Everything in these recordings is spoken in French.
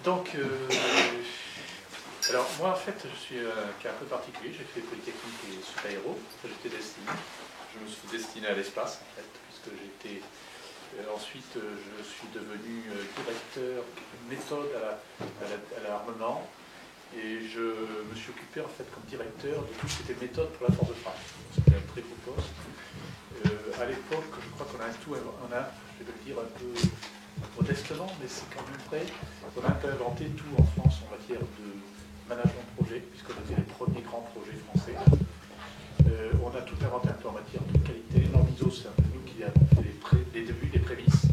Donc, alors moi en fait je suis un cas un peu particulier, j'ai fait Polytechnique et Supaéro, je me suis destiné à l'espace en fait, puisque j'étais ensuite je suis devenu directeur méthode à l'armement et je me suis occupé en fait comme directeur de tout ce qui était méthode pour la force de frappe. C'était un très beau poste. À l'époque, je crois qu'on a je vais le dire un peu modestement, mais c'est quand même vrai, on a un peu inventé tout en France en matière de management de projet, puisqu'on était les premiers grands projets français. On a tout inventé un peu en matière de qualité. Normiso, c'est un peu nous qui avons fait les débuts, les prémices.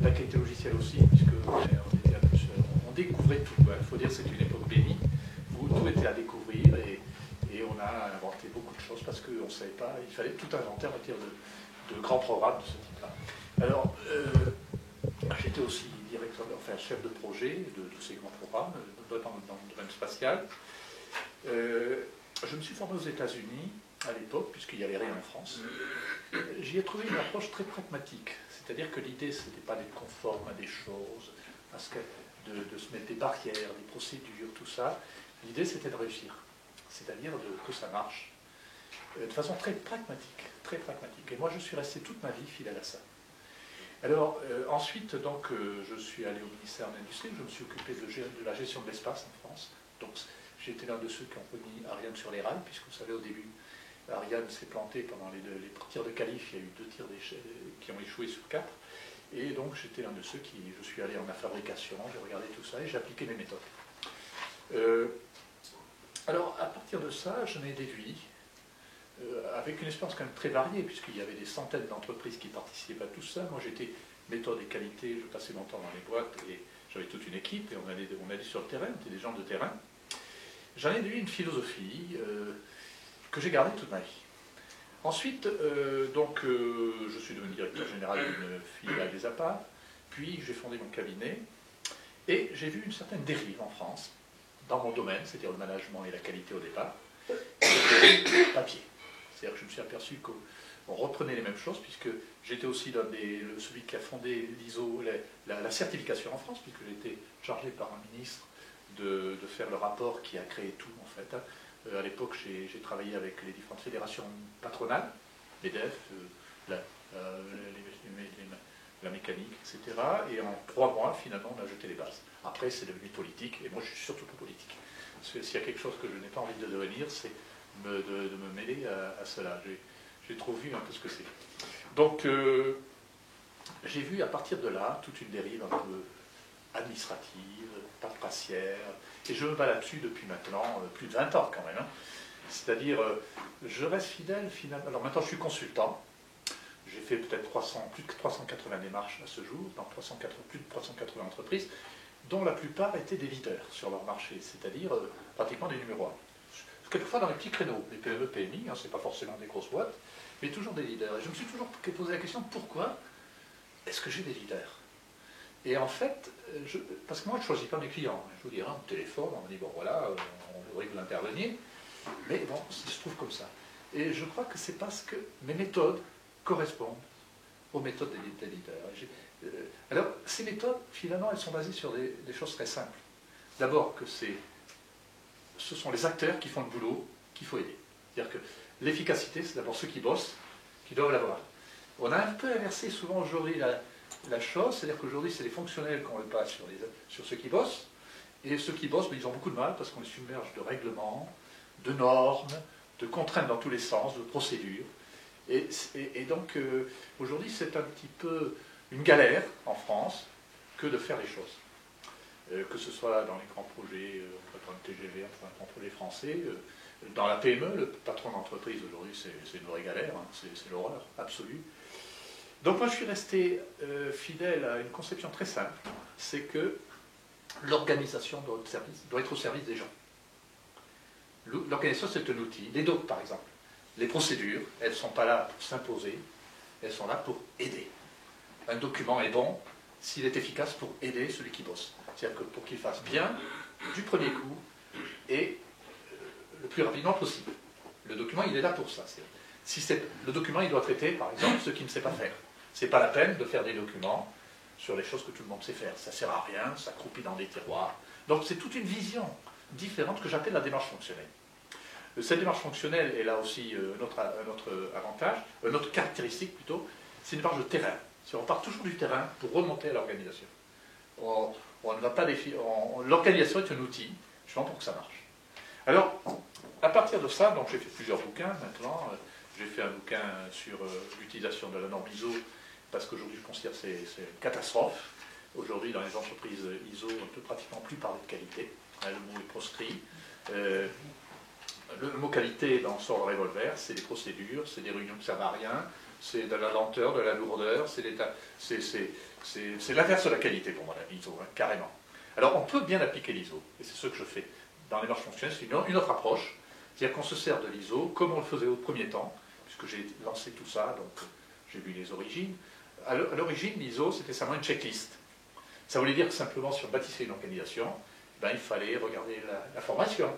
La qualité logicielle aussi, puisque on découvrait tout. Il faut dire que c'est une époque bénie, où tout était à découvrir, et on a inventé beaucoup de choses, parce qu'on ne savait pas, il fallait tout inventer en matière de grands programmes de ce type-là. Alors, j'étais aussi directeur, enfin chef de projet de ces grands programmes, notamment dans le domaine spatial. Je me suis formé aux États-Unis à l'époque, puisqu'il n'y avait rien en France. J'y ai trouvé une approche très pragmatique, c'est-à-dire que l'idée, ce n'était pas d'être conforme à des choses, de se mettre des barrières, des procédures, tout ça. L'idée, c'était de réussir, c'est-à-dire que ça marche, de façon très pragmatique, très pragmatique. Et moi, je suis resté toute ma vie fidèle à ça. Alors, ensuite, donc, je suis allé au ministère de l'Industrie, je me suis occupé de la gestion de l'espace en France. Donc, j'étais l'un de ceux qui ont mis Ariane sur les rails, puisque vous savez, au début, Ariane s'est plantée pendant les tirs de qualif, il y a eu 2 tirs qui ont échoué sur 4. Et donc, j'étais l'un de ceux je suis allé en la fabrication, j'ai regardé tout ça et j'ai appliqué mes méthodes. Alors, à partir de ça, je n'ai déduit, avec une expérience quand même très variée, puisqu'il y avait des centaines d'entreprises qui participaient à tout ça. Moi, j'étais méthode et qualité, je passais mon temps dans les boîtes, et j'avais toute une équipe, et on allait sur le terrain, on était des gens de terrain. J'en ai déduit une philosophie que j'ai gardée toute ma vie. Ensuite, je suis devenu directeur général d'une filiale des APA, puis j'ai fondé mon cabinet, et j'ai vu une certaine dérive en France, dans mon domaine, c'est-à-dire le management et la qualité au départ, c'était papier. C'est-à-dire que je me suis aperçu qu'on reprenait les mêmes choses, puisque j'étais aussi celui qui a fondé l'ISO, la certification en France, puisque j'étais chargé par un ministre de faire le rapport qui a créé tout, en fait. À l'époque, j'ai travaillé avec les différentes fédérations patronales, MEDEF, la mécanique, etc. Et en 3 mois, finalement, on a jeté les bases. Après, c'est devenu politique, et moi, je suis surtout pas politique. Parce que s'il y a quelque chose que je n'ai pas envie de devenir, c'est de me mêler à cela. J'ai trop vu un peu ce que c'est. Donc, j'ai vu à partir de là toute une dérive un peu administrative, papassière, et je me bats là-dessus depuis maintenant plus de 20 ans quand même. Hein. C'est-à-dire, je reste fidèle finalement. Alors maintenant, je suis consultant. J'ai fait peut-être plus de 380 démarches à ce jour, dans plus de 380 entreprises, dont la plupart étaient des leaders sur leur marché, c'est-à-dire pratiquement des numéros 1. Quelquefois dans les petits créneaux, les PME, PMI, c'est pas forcément des grosses boîtes, mais toujours des leaders. Et je me suis toujours posé la question, pourquoi est-ce que j'ai des leaders? Et en fait, parce que moi je ne choisis pas mes clients. Je vous dirais, on me téléphone, on me dit, bon voilà, on voudrait que vous interveniez, mais bon, il se trouve comme ça. Et je crois que c'est parce que mes méthodes correspondent aux méthodes des leaders. Alors, ces méthodes, finalement, elles sont basées sur des choses très simples. D'abord, que ce sont les acteurs qui font le boulot qu'il faut aider. C'est-à-dire que l'efficacité, c'est d'abord ceux qui bossent, qui doivent l'avoir. On a un peu inversé souvent aujourd'hui la chose, c'est-à-dire qu'aujourd'hui, c'est les fonctionnels qu'on le passe sur ceux qui bossent, et ceux qui bossent, ils ont beaucoup de mal parce qu'on les submerge de règlements, de normes, de contraintes dans tous les sens, de procédures. Et donc, aujourd'hui, c'est un petit peu une galère en France que de faire les choses. Que ce soit dans les grands projets, dans le TGV, enfin, un grand projet français, dans la PME, le patron d'entreprise aujourd'hui, c'est une vraie galère, hein, c'est l'horreur absolue. Donc moi, je suis resté fidèle à une conception très simple, c'est que l'organisation doit être au service des gens. L'organisation, c'est un outil. Les docs, par exemple. Les procédures, elles ne sont pas là pour s'imposer, elles sont là pour aider. Un document est bon s'il est efficace pour aider celui qui bosse. C'est-à-dire que pour qu'il fasse bien, du premier coup, et le plus rapidement possible. Le document, il est là pour ça. Le document, il doit traiter, par exemple, ce qu'il ne sait pas faire. Ce n'est pas la peine de faire des documents sur les choses que tout le monde sait faire. Ça ne sert à rien, ça croupit dans des tiroirs. Donc c'est toute une vision différente que j'appelle la démarche fonctionnelle. Cette démarche fonctionnelle, elle a aussi un autre avantage, une autre caractéristique plutôt, c'est une démarche de terrain. On part toujours du terrain pour remonter à l'organisation. On ne va pas l'organisation est un outil, justement pour que ça marche. Alors, à partir de ça, donc j'ai fait plusieurs bouquins maintenant. J'ai fait un bouquin sur l'utilisation de la norme ISO, parce qu'aujourd'hui je considère que c'est une catastrophe. Aujourd'hui, dans les entreprises ISO, on ne peut pratiquement plus parler de qualité. Le mot est proscrit. Le mot qualité, dans sort le revolver, c'est des procédures, c'est des réunions qui ne servent à rien, c'est de la lenteur, de la lourdeur, c'est l'inverse de la qualité pour moi, l'ISO, hein, carrément. Alors on peut bien appliquer l'ISO, et c'est ce que je fais dans les marches fonctionnelles, c'est une autre approche, c'est-à-dire qu'on se sert de l'ISO comme on le faisait au premier temps, puisque j'ai lancé tout ça, donc j'ai vu les origines. À l'origine, l'ISO, c'était simplement une checklist. Ça voulait dire que simplement, si on bâtissait une organisation, ben, il fallait regarder la formation,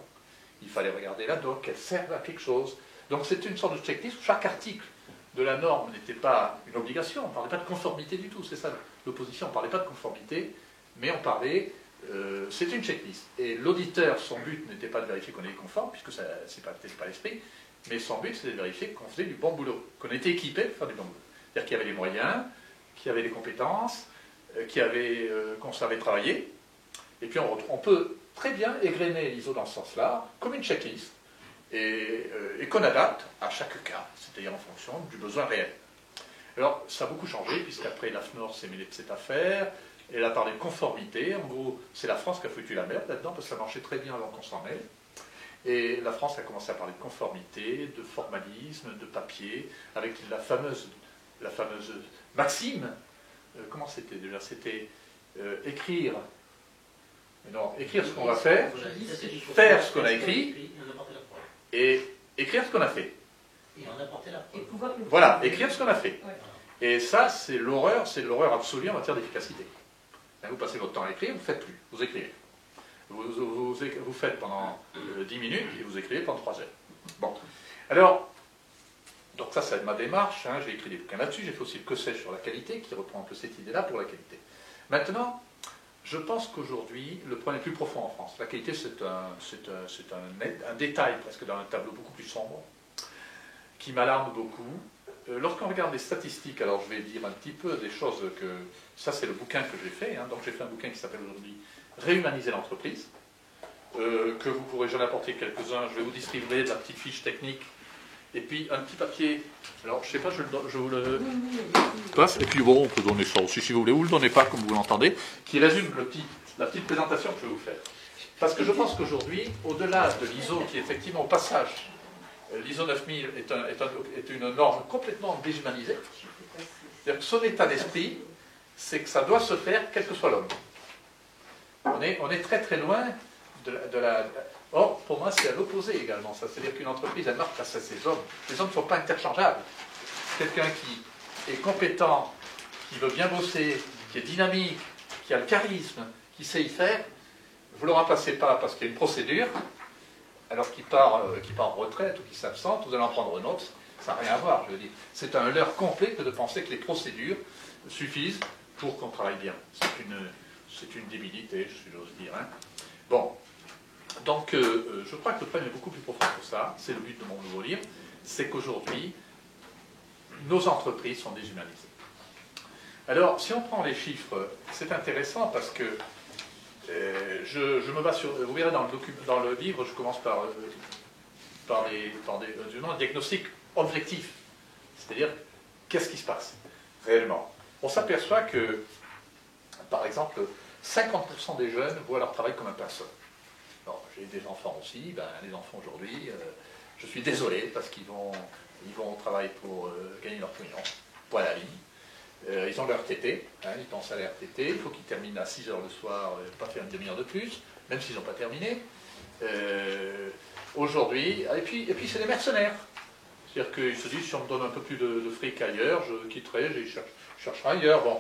il fallait regarder la doc, qu'elle serve à quelque chose. Donc c'était une sorte de checklist où chaque article de la norme n'était pas une obligation, on ne parlait pas de conformité du tout, c'est ça l'opposition, on ne parlait pas de conformité, mais on parlait, c'était une checklist. Et l'auditeur, son but n'était pas de vérifier qu'on est conforme, puisque ce n'est peut-être pas l'esprit, mais son but c'était de vérifier qu'on faisait du bon boulot, qu'on était équipé pour faire du bon boulot. C'est-à-dire qu'il y avait les moyens, qu'il y avait les compétences, qu'on savait travailler, et puis on peut très bien égrener l'ISO dans ce sens-là, comme une checklist, et qu'on adapte à chaque cas, c'est-à-dire en fonction du besoin réel. Alors, ça a beaucoup changé, puisqu'après l'AFNOR s'est mêlé de cette affaire, elle a parlé de conformité, en gros, c'est la France qui a foutu la merde là-dedans, parce que ça marchait très bien avant qu'on s'en mêle, et la France a commencé à parler de conformité, de formalisme, de papier, avec la fameuse maxime, comment c'était déjà? C'était écrire ce qu'on va faire ce qu'on a écrit, et écrire ce qu'on a fait. Voilà, écrire ce qu'on a fait. Et ça, c'est l'horreur absolue en matière d'efficacité. Vous passez votre temps à écrire, vous ne faites plus, vous écrivez. Vous faites pendant 10 minutes et vous écrivez pendant 3 heures. Bon. Alors, donc ça, c'est ma démarche, hein, j'ai écrit des bouquins là-dessus, j'ai fait aussi le que sais-je sur la qualité, qui reprend un peu cette idée-là pour la qualité. Maintenant, je pense qu'aujourd'hui, le problème est plus profond en France. La qualité, c'est un détail presque dans un tableau beaucoup plus sombre, qui m'alarme beaucoup. Lorsqu'on regarde les statistiques, alors je vais dire un petit peu des choses que... Ça, c'est le bouquin que j'ai fait. Hein, donc j'ai fait un bouquin qui s'appelle aujourd'hui « Réhumaniser l'entreprise », que vous pourrez, j'en ai apporté quelques-uns, je vais vous distribuer de la petite fiche technique, et puis un petit papier, alors je ne sais pas, je vous le passe, et puis bon, on peut donner ça aussi si vous voulez, ou le donnez pas comme vous l'entendez, qui résume la petite présentation que je vais vous faire. Parce que je pense qu'aujourd'hui, au-delà de l'ISO, qui est effectivement au passage, l'ISO 9000 est une norme complètement déshumanisée, c'est-à-dire que son état d'esprit, c'est que ça doit se faire quel que soit l'homme. On est très très loin de la... Or, pour moi, c'est à l'opposé également. C'est-à-dire qu'une entreprise, elle marche face à ses hommes. Les hommes ne sont pas interchangeables. Quelqu'un qui est compétent, qui veut bien bosser, qui est dynamique, qui a le charisme, qui sait y faire, vous ne le remplacez pas parce qu'il y a une procédure, alors qu'il part en retraite ou qu'il s'absente, vous allez en prendre une autre, ça n'a rien à voir, je veux dire. C'est un leurre complet que de penser que les procédures suffisent pour qu'on travaille bien. C'est une débilité, j'ose dire. Hein. Bon. Donc, je crois que le problème est beaucoup plus profond que ça. C'est le but de mon nouveau livre. C'est qu'aujourd'hui, nos entreprises sont déshumanisées. Alors, si on prend les chiffres, c'est intéressant parce que je me base sur... Vous verrez dans le livre, je commence par des diagnostics objectifs. C'est-à-dire, qu'est-ce qui se passe réellement? On s'aperçoit que, par exemple, 50% des jeunes voient leur travail comme un pinceau. J'ai des enfants aussi, les enfants aujourd'hui, je suis désolé parce qu'ils vont au travail pour gagner leur pognon, pour la vie. Ils ont leur RTT, hein, ils pensent à la RTT, il faut qu'ils terminent à 6 h le soir, pas faire une demi-heure de plus, même s'ils n'ont pas terminé. Aujourd'hui, et puis c'est des mercenaires. C'est-à-dire qu'ils se disent, si on me donne un peu plus de fric ailleurs, je quitterai, je chercherai ailleurs. Bon,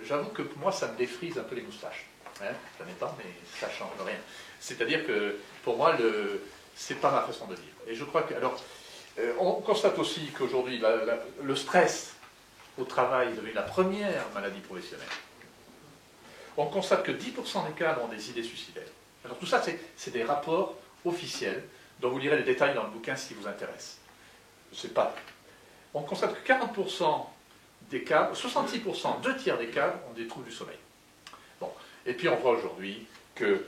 j'avoue que moi, ça me défrise un peu les moustaches. Hein, ça m'étonne, mais ça ne change rien. C'est-à-dire que, pour moi, c'est pas ma façon de vivre. Et je crois que... Alors, on constate aussi qu'aujourd'hui, le stress au travail devient la première maladie professionnelle. On constate que 10% des cadres ont des idées suicidaires. Alors tout ça, c'est des rapports officiels, dont vous lirez les détails dans le bouquin si vous intéresse. Je ne sais pas. On constate que 40% des cadres, 66%, 2 tiers des cadres ont des troubles du sommeil. Bon. Et puis on voit aujourd'hui que,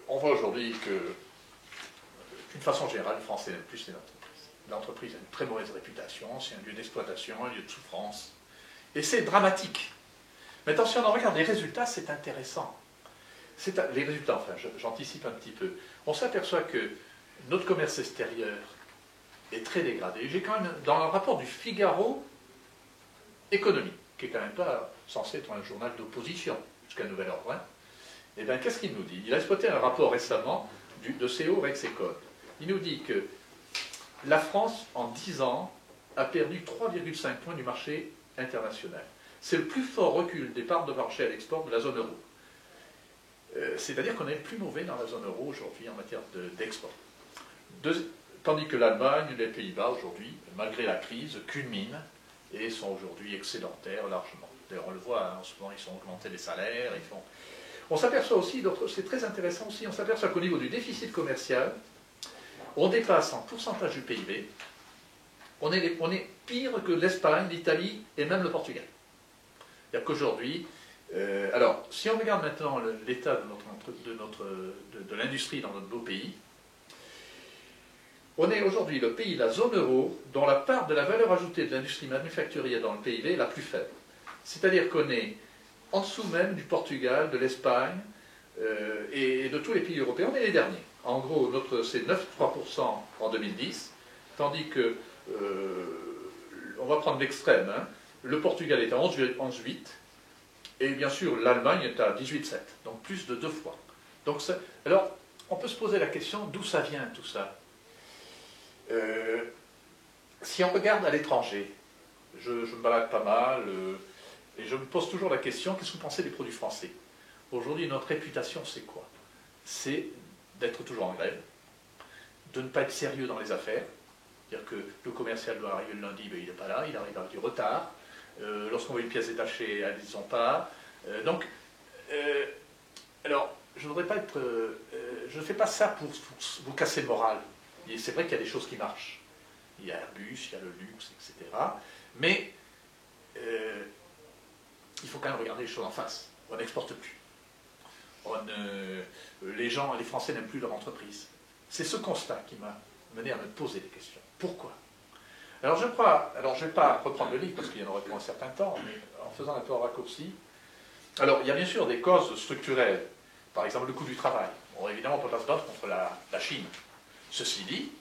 on voit aujourd'hui que, d'une façon générale, les Français n'aiment plus les entreprises. L'entreprise a une très mauvaise réputation, c'est un lieu d'exploitation, un lieu de souffrance. Et c'est dramatique. Maintenant, si on en regarde les résultats, c'est intéressant. Les résultats, enfin, j'anticipe un petit peu. On s'aperçoit que notre commerce extérieur est très dégradé. J'ai quand même, dans le rapport du Figaro Économie, qui est quand même pas censé être un journal d'opposition, jusqu'à nouvel ordre, hein, eh bien, qu'est-ce qu'il nous dit? Il a exploité un rapport récemment de CO Rexecode. Il nous dit que la France, en 10 ans, a perdu 3,5 points du marché international. C'est le plus fort recul des parts de marché à l'export de la zone euro. C'est-à-dire qu'on est le plus mauvais dans la zone euro aujourd'hui en matière d'export. Tandis que l'Allemagne, les Pays-Bas aujourd'hui, malgré la crise, culminent et sont aujourd'hui excédentaires largement. D'ailleurs, on le voit, hein, en ce moment, ils ont augmenté les salaires. On s'aperçoit aussi, c'est très intéressant aussi, on s'aperçoit qu'au niveau du déficit commercial, on dépasse en pourcentage du PIB, on est pire que l'Espagne, l'Italie et même le Portugal. C'est-à-dire qu'aujourd'hui, alors, si on regarde maintenant l'état de l'industrie dans notre beau pays, on est aujourd'hui le pays, la zone euro, dont la part de la valeur ajoutée de l'industrie manufacturière dans le PIB est la plus faible. C'est-à-dire qu'on est en dessous même du Portugal, de l'Espagne et de tous les pays européens. On est les derniers. En gros, c'est 9,3% en 2010, tandis que, on va prendre l'extrême, hein, le Portugal est à 11,8%, et bien sûr l'Allemagne est à 18,7%, donc plus de 2 fois. Donc alors, on peut se poser la question, d'où ça vient tout ça? Si on regarde à l'étranger, je me balade pas mal, et je me pose toujours la question, qu'est-ce que vous pensez des produits français? Aujourd'hui, notre réputation, c'est quoi? C'est d'être toujours en grève, de ne pas être sérieux dans les affaires, c'est-à-dire que le commercial doit arriver le lundi, ben, il n'est pas là, il arrive avec du retard. Lorsqu'on veut une pièce détachée, elles ne sont pas. Alors, je ne voudrais pas être... je ne fais pas ça pour vous casser le moral. C'est vrai qu'il y a des choses qui marchent. Il y a Airbus, il y a le luxe, etc. Mais il faut quand même regarder les choses en face. On n'exporte plus. Les Français n'aiment plus leur entreprise. C'est ce constat qui m'a mené à me poser des questions. Pourquoi? Alors je ne vais pas reprendre le livre parce qu'il y en aurait pour un certain temps, mais en faisant un peu en raccourci. Alors, il y a bien sûr des causes structurelles. Par exemple, le coût du travail. Bon, évidemment, on ne peut pas se battre contre la Chine. Ceci dit,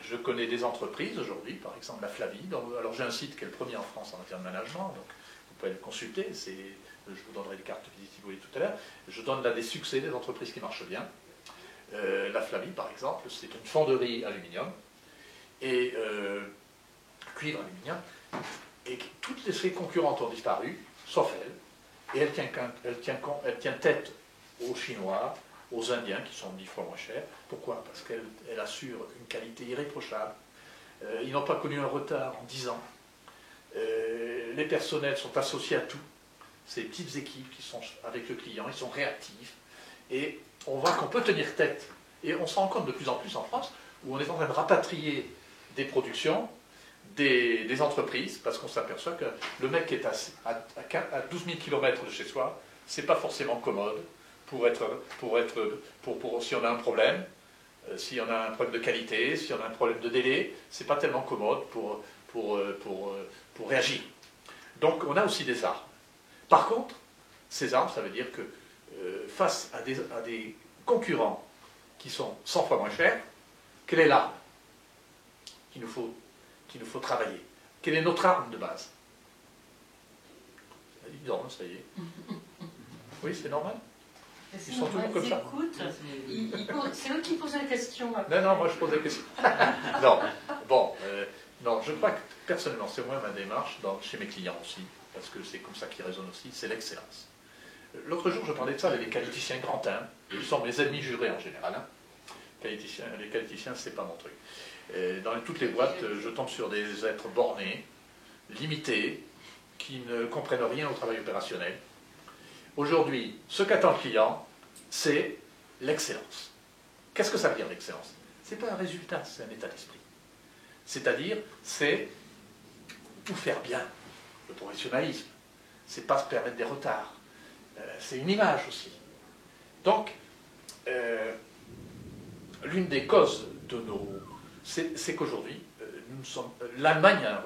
je connais des entreprises aujourd'hui, par exemple la Flavie. Alors j'ai un site qui est le premier en France en matière de management, donc vous pouvez le consulter. Je vous donnerai des cartes visites si vous voulez tout à l'heure. Je donne là des succès des entreprises qui marchent bien. La Flavie, par exemple, c'est une fonderie aluminium et cuivre aluminium, et toutes ses concurrentes ont disparu, sauf elle, et elle tient tête aux Chinois, aux Indiens, qui sont 10 fois moins chers. Pourquoi? Parce qu'elle assure une qualité irréprochable. Ils n'ont pas connu un retard en 10 ans. Les personnels sont associés à tout. C'est des petites équipes qui sont avec le client, ils sont réactifs, et on voit qu'on peut tenir tête. Et on se rend compte de plus en plus en France, où on est en train de rapatrier des productions, des entreprises, parce qu'on s'aperçoit que le mec qui est à 12 000 km de chez soi, c'est pas forcément commode si on a un problème, si on a un problème de qualité, si on a un problème de délai, c'est pas tellement commode pour réagir. Donc on a aussi des armes. Par contre, ces armes, ça veut dire que face à des concurrents qui sont 100 fois moins chers, quelle est l'arme qu'il nous faut travailler? Quelle est notre arme de base? C'est évident, ça y est. Oui, c'est normal. Ils sont toujours comme ça. C'est eux qui posent la question. Non, moi je pose la question. Non, je crois que personnellement, c'est moi ma démarche chez mes clients aussi, parce que c'est comme ça qu'ils raisonnent aussi, c'est l'excellence. L'autre jour, je parlais de ça avec les qualiticiens grandins, ils sont mes ennemis jurés en général. Hein. Les qualiticiens, c'est pas mon truc. Dans toutes les boîtes, je tombe sur des êtres bornés, limités, qui ne comprennent rien au travail opérationnel. Aujourd'hui, ce qu'attend le client, c'est l'excellence. Qu'est-ce que ça veut dire l'excellence? Ce n'est pas un résultat, c'est un état d'esprit. C'est-à-dire, c'est tout faire bien, le professionnalisme. C'est pas se permettre des retards. C'est une image aussi. Donc, l'une des causes de nos... C'est qu'aujourd'hui, l'Allemagne a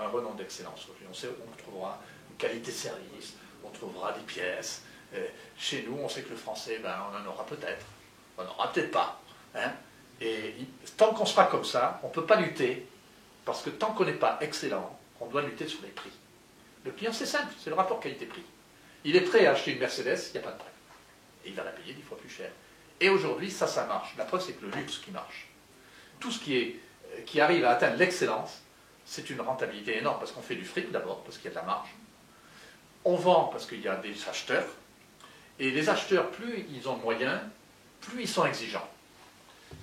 un renom d'excellence. On trouvera une qualité de service, on trouvera des pièces. Chez nous, on sait que le français, ben, on en aura peut-être. On n'en aura peut-être pas. Hein. Et tant qu'on sera comme ça, on ne peut pas lutter, parce que tant qu'on n'est pas excellent, on doit lutter sur les prix. Le client, c'est simple, c'est le rapport qualité-prix. Il est prêt à acheter une Mercedes, il n'y a pas de problème. Et il va la payer 10 fois plus cher. Et aujourd'hui, ça marche. La preuve, c'est que le luxe qui marche. Tout ce qui arrive à atteindre l'excellence, c'est une rentabilité énorme, parce qu'on fait du fric d'abord, parce qu'il y a de la marge. On vend parce qu'il y a des acheteurs. Et les acheteurs, plus ils ont de moyens, plus ils sont exigeants.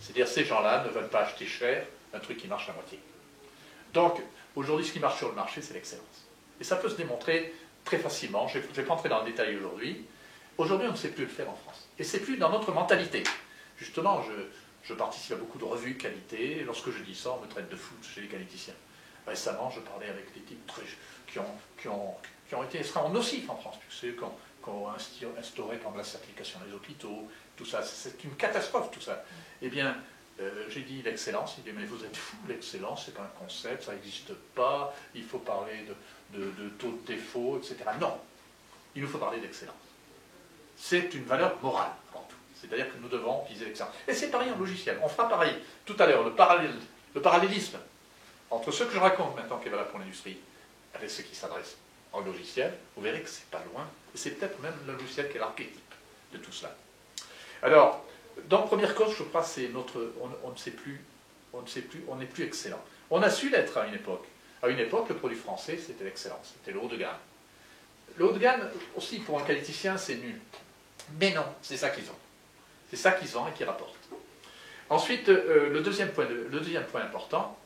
C'est-à-dire, ces gens-là ne veulent pas acheter cher un truc qui marche à moitié. Donc, aujourd'hui, ce qui marche sur le marché, c'est l'excellence. Et ça peut se démontrer très facilement. Je ne vais pas entrer dans le détail aujourd'hui. Aujourd'hui, on ne sait plus le faire en France. Et c'est plus dans notre mentalité. Justement, je participe à beaucoup de revues qualité. Lorsque je dis ça, on me traite de fou chez les qualiticiens. Récemment, je parlais avec des types qui ont été extrêmement nocifs en France. C'est quand on a instauré la certification des hôpitaux, tout ça. C'est une catastrophe, tout ça. Eh bien, j'ai dit l'excellence. Il dit, mais vous êtes fous, l'excellence, c'est pas un concept, ça n'existe pas. Il faut parler de taux de défaut, etc. Non, il nous faut parler d'excellence. C'est une valeur morale, avant tout. C'est-à-dire que nous devons viser l'excellence. Et c'est pareil en logiciel. On fera pareil. Tout à l'heure, le parallélisme entre ce que je raconte maintenant qui est valable pour l'industrie avec ce qui s'adresse en logiciel, vous verrez que c'est pas loin. Et c'est peut-être même le logiciel qui est l'archétype de tout cela. Alors, dans la première cause, je crois, c'est notre... On ne sait plus, on n'est plus excellent. On a su l'être à une époque. À une époque, le produit français, c'était l'excellence. C'était le haut de gamme. Le haut de gamme, aussi, pour un qualiticien, c'est nul. Mais non, c'est ça qu'ils ont. C'est ça qu'ils ont et qui rapportent. Ensuite, le deuxième point important,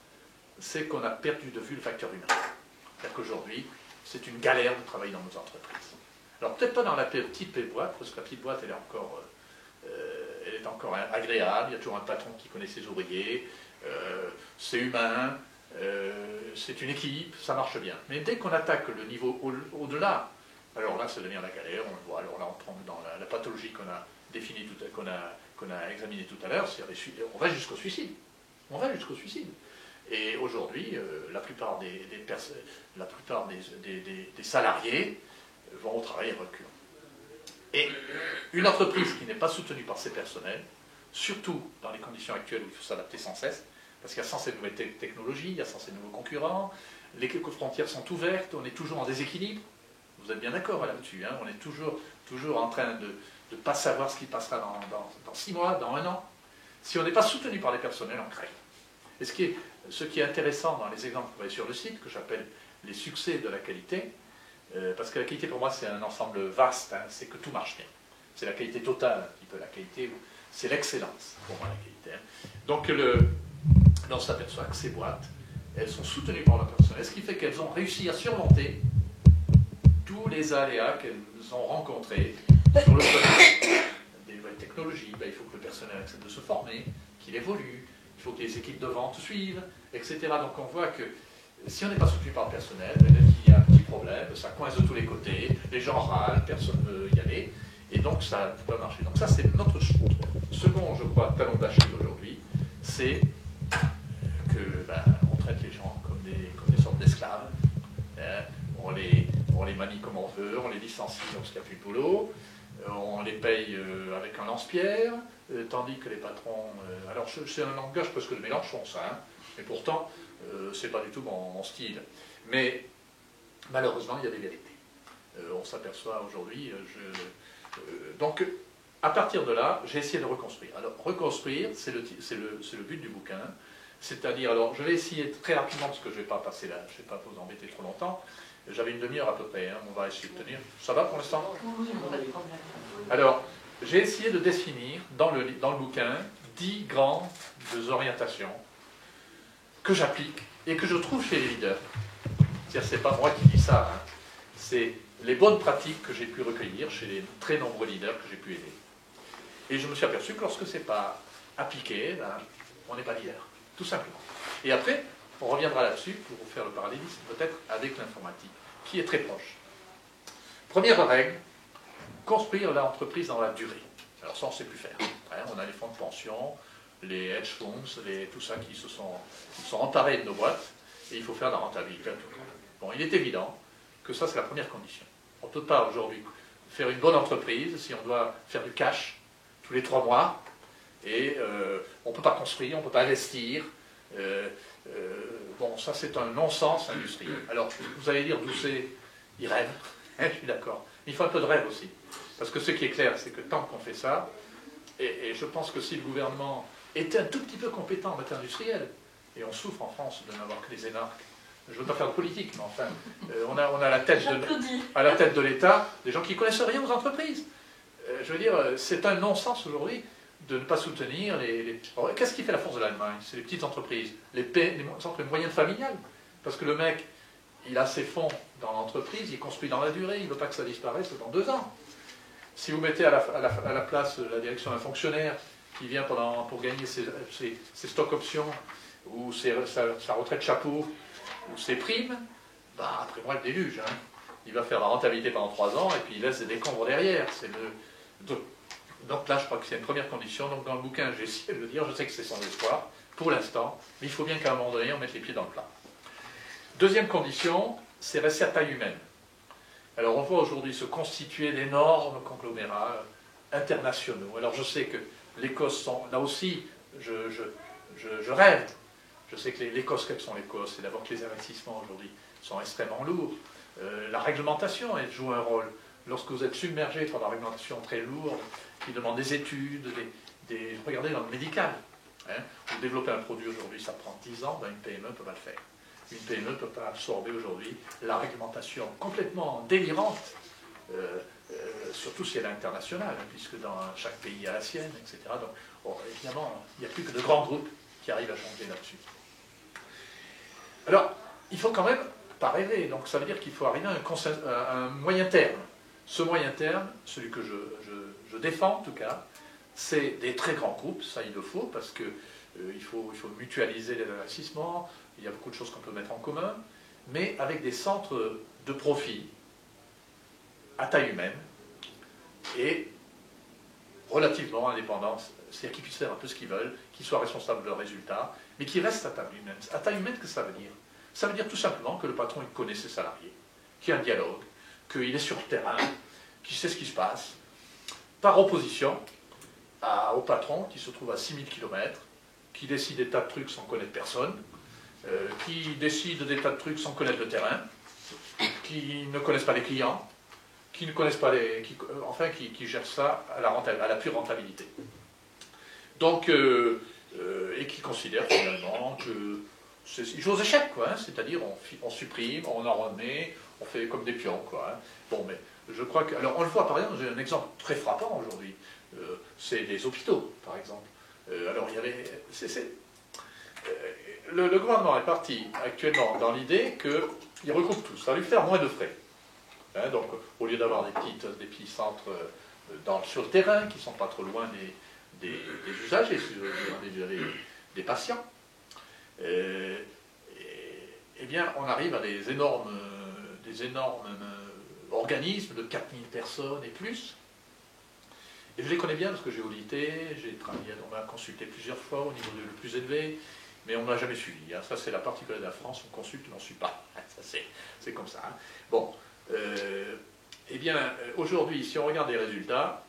c'est qu'on a perdu de vue le facteur humain. C'est-à-dire qu'aujourd'hui, c'est une galère de travailler dans nos entreprises. Alors peut-être pas dans la petite boîte, parce que la petite boîte, elle est encore agréable, il y a toujours un patron qui connaît ses ouvriers, c'est humain, c'est une équipe, ça marche bien. Mais dès qu'on attaque le niveau au-delà, alors là, ça devient la galère, on le voit, alors là, on tombe dans la pathologie qu'on a définie, qu'on a examinée tout à l'heure, on va jusqu'au suicide. On va jusqu'au suicide. Et aujourd'hui, la plupart des salariés vont au travail reculant. Et une entreprise qui n'est pas soutenue par ses personnels, surtout dans les conditions actuelles où il faut s'adapter sans cesse, parce qu'il y a sans cesse de nouvelles technologies, il y a sans cesse de nouveaux concurrents, les frontières sont ouvertes, on est toujours en déséquilibre. Vous êtes bien d'accord là-dessus, hein, on est toujours en train de ne pas savoir ce qui passera dans 6 mois, dans 1 an. Si on n'est pas soutenu par les personnels, on crée. Et ce qui est intéressant dans les exemples que vous voyez sur le site, que j'appelle les succès de la qualité, parce que la qualité pour moi c'est un ensemble vaste, hein, c'est que tout marche bien. C'est la qualité totale, un petit peu la qualité, c'est l'excellence pour moi la qualité. Hein. Donc on s'aperçoit que ces boîtes, elles sont soutenues par le personnel, ce qui fait qu'elles ont réussi à surmonter tous les aléas qu'elles ont rencontrés sur le plan des nouvelles technologies. Ben, il faut que le personnel accepte de se former, qu'il évolue, il faut que les équipes de vente suivent, etc. Donc on voit que si on n'est pas soutenu par le personnel, il y a un petit problème, ça coince de tous les côtés, les gens râlent, personne ne veut y aller, et donc ça ne peut pas marcher. Donc ça c'est notre second, je crois, talon d'Achille aujourd'hui, c'est que on traite les gens comme des sortes d'esclaves, hein, on les manie comme on veut, on les licencie lorsqu'il n'y a plus de boulot, on les paye avec un lance-pierre, tandis que les patrons... alors c'est un langage presque de Mélenchon ça, hein, mais pourtant c'est pas du tout mon style. Mais malheureusement il y a des vérités. On s'aperçoit aujourd'hui... donc à partir de là, j'ai essayé de reconstruire. Alors reconstruire, c'est le but du bouquin. C'est-à-dire, alors je vais essayer très rapidement, parce que je ne vais pas passer là, je ne vais pas vous embêter trop longtemps. J'avais une demi-heure à peu près, hein, on va essayer de tenir. Ça va pour l'instant? Oui, pas de problème. Alors, j'ai essayé de définir dans le bouquin 10 grandes orientations que j'applique et que je trouve chez les leaders. C'est-à-dire, c'est pas moi qui dis ça, hein. C'est les bonnes pratiques que j'ai pu recueillir chez les très nombreux leaders que j'ai pu aider. Et je me suis aperçu que lorsque ce n'est pas appliqué, ben, on n'est pas leader, tout simplement. Et après, on reviendra là-dessus pour faire le parallélisme peut-être avec l'informatique, qui est très proche. Première règle, construire l'entreprise dans la durée. Alors ça, on ne sait plus faire. On a les fonds de pension, les hedge funds, tout ça qui se sont emparés de nos boîtes, et il faut faire de la rentabilité à tout le monde. Bon, il est évident que ça, c'est la première condition. On ne peut pas aujourd'hui faire une bonne entreprise si on doit faire du cash tous les 3 mois, et on ne peut pas construire, on ne peut pas investir. Bon, ça, c'est un non-sens industriel. Alors, vous allez dire, Doucet, il rêve. Je suis d'accord. Mais il faut un peu de rêve aussi. Parce que ce qui est clair, c'est que tant qu'on fait ça, et je pense que si le gouvernement était un tout petit peu compétent en matière industrielle, et on souffre en France de n'avoir que des énarques, je ne veux pas faire de politique, mais enfin, on a à la tête de l'État des gens qui ne connaissent rien aux entreprises. Je veux dire, c'est un non-sens aujourd'hui de ne pas soutenir Qu'est-ce qui fait la force de l'Allemagne? C'est les petites entreprises, les entreprises moyennes familiales. Parce que le mec, il a ses fonds dans l'entreprise, il construit dans la durée, il ne veut pas que ça disparaisse dans 2 ans. Si vous mettez à la place la direction d'un fonctionnaire qui vient pour gagner ses stocks options, ou sa retraite chapeau, ou ses primes, bah, après moi le déluge. Hein. Il va faire la rentabilité pendant 3 ans, et puis il laisse des décombres derrière. Donc là, je crois que c'est une première condition. Donc dans le bouquin, j'ai essayé de le dire, je sais que c'est son espoir, pour l'instant, mais il faut bien qu'à un moment donné, on mette les pieds dans le plat. Deuxième condition, c'est rester à taille humaine. Alors on voit aujourd'hui se constituer d'énormes conglomérats internationaux. Alors je sais que l'Écosse sont... Là aussi, je rêve. Je sais que l'Écosse, quelles sont les causes? C'est d'abord que les investissements aujourd'hui sont extrêmement lourds. La réglementation, elle joue un rôle. Lorsque vous êtes submergé par la réglementation très lourde, qui demande des études, regardez dans le médical. Hein, vous développez un produit aujourd'hui, ça prend 10 ans, ben une PME ne peut pas le faire. Une PME ne peut pas absorber aujourd'hui la réglementation complètement délirante, surtout si elle est internationale, puisque dans chaque pays il y a la sienne, etc. Donc, bon, évidemment, il n'y a plus que de grands groupes qui arrivent à changer là-dessus. Alors, il faut quand même pas rêver, donc ça veut dire qu'il faut arriver à un moyen terme. Ce moyen terme, celui que je défends en tout cas, c'est des très grands groupes, ça il le faut, parce que il faut mutualiser les investissements, il y a beaucoup de choses qu'on peut mettre en commun, mais avec des centres de profit à taille humaine et relativement indépendants, c'est-à-dire qu'ils puissent faire un peu ce qu'ils veulent, qu'ils soient responsables de leurs résultats, mais qu'ils restent à taille humaine. À taille humaine, qu'est-ce que ça veut dire? Ça veut dire tout simplement que le patron il connaît ses salariés, qu'il y a un dialogue, qu'il est sur le terrain, qu'il sait ce qui se passe, par opposition au patron qui se trouve à 6000 km, qui décide des tas de trucs sans connaître personne, qui décide des tas de trucs sans connaître le terrain, qui ne connaissent pas les clients, qui ne connaissent pas qui gèrent ça à la pure rentabilité. Donc, et qui considèrent finalement que ils jouent aux échecs, quoi, hein, c'est-à-dire on supprime, on en remet, on fait comme des pions, quoi. Hein. Bon, mais je crois que... Alors, on le voit, par exemple, j'ai un exemple très frappant aujourd'hui, c'est les hôpitaux, par exemple. Alors, il y avait... Le gouvernement est parti actuellement dans l'idée qu'il regroupe tout, ça va lui faire moins de frais. Hein, donc, au lieu d'avoir des petits centres sur le terrain, qui ne sont pas trop loin des usagers, des patients, eh bien, on arrive à des énormes organismes de 4000 personnes et plus. Et je les connais bien parce que j'ai audité, on m'a consulté plusieurs fois au niveau le plus élevé, mais on ne m'a jamais suivi. Hein. Ça, c'est la particularité de la France, on consulte, on ne suit pas. Ça, c'est comme ça. Hein. Bon, eh bien, aujourd'hui, si on regarde les résultats,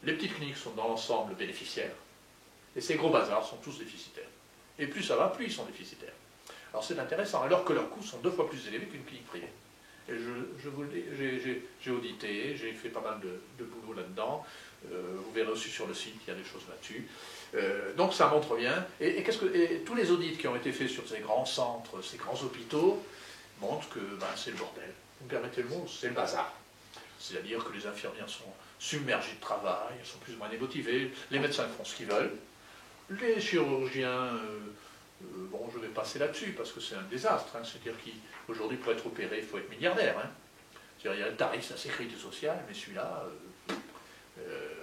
les petites cliniques sont dans l'ensemble bénéficiaires, et ces gros bazars sont tous déficitaires. Et plus ça va, plus ils sont déficitaires. Alors c'est intéressant, alors que leurs coûts sont 2 fois plus élevés qu'une clinique privée. Et j'ai audité, j'ai fait pas mal de boulot là-dedans. Vous verrez aussi sur le site, il y a des choses là-dessus. Donc ça montre bien. Et tous les audits qui ont été faits sur ces grands centres, ces grands hôpitaux, montrent que c'est le bordel. Vous me permettez le mot, c'est le bazar. C'est-à-dire que les infirmières sont submergées de travail, elles sont plus ou moins démotivées, les médecins font ce qu'ils veulent, les chirurgiens... bon, je vais passer là-dessus parce que c'est un désastre. Hein. C'est-à-dire qu'aujourd'hui, pour être opéré, il faut être milliardaire. Hein. C'est-à-dire, il y a le tarif de la sécurité sociale, mais celui-là,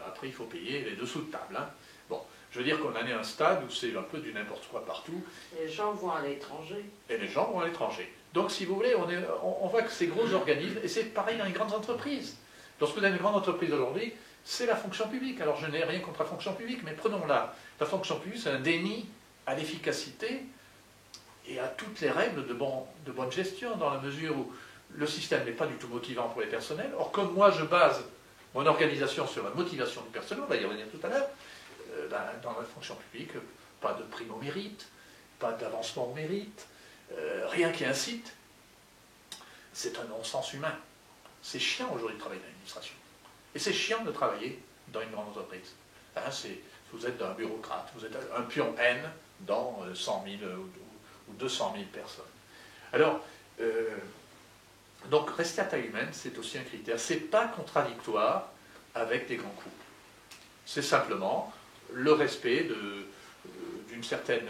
après, il faut payer les dessous de table. Hein. Bon, je veux dire qu'on en est à un stade où c'est un peu du n'importe quoi partout. Les gens vont à l'étranger. Et les gens vont à l'étranger. Donc, si vous voulez, on voit que ces gros organismes, et c'est pareil dans les grandes entreprises. Lorsque vous avez une grande entreprise aujourd'hui, c'est la fonction publique. Alors, je n'ai rien contre la fonction publique, mais prenons-la. La fonction publique, c'est un déni à l'efficacité et à toutes les règles de bonne gestion, dans la mesure où le système n'est pas du tout motivant pour les personnels. Or, comme moi, je base mon organisation sur la motivation du personnel, on va y revenir tout à l'heure, dans la fonction publique, pas de prime au mérite, pas d'avancement au mérite, rien qui incite. C'est un non-sens humain. C'est chiant aujourd'hui de travailler dans l'administration. Et c'est chiant de travailler dans une grande entreprise. Hein, vous êtes un bureaucrate, vous êtes un pion N dans 100 000 ou 200 000 personnes. Alors, donc rester à taille humaine, c'est aussi un critère. Ce n'est pas contradictoire avec des grands coûts. C'est simplement le respect d'une certaine...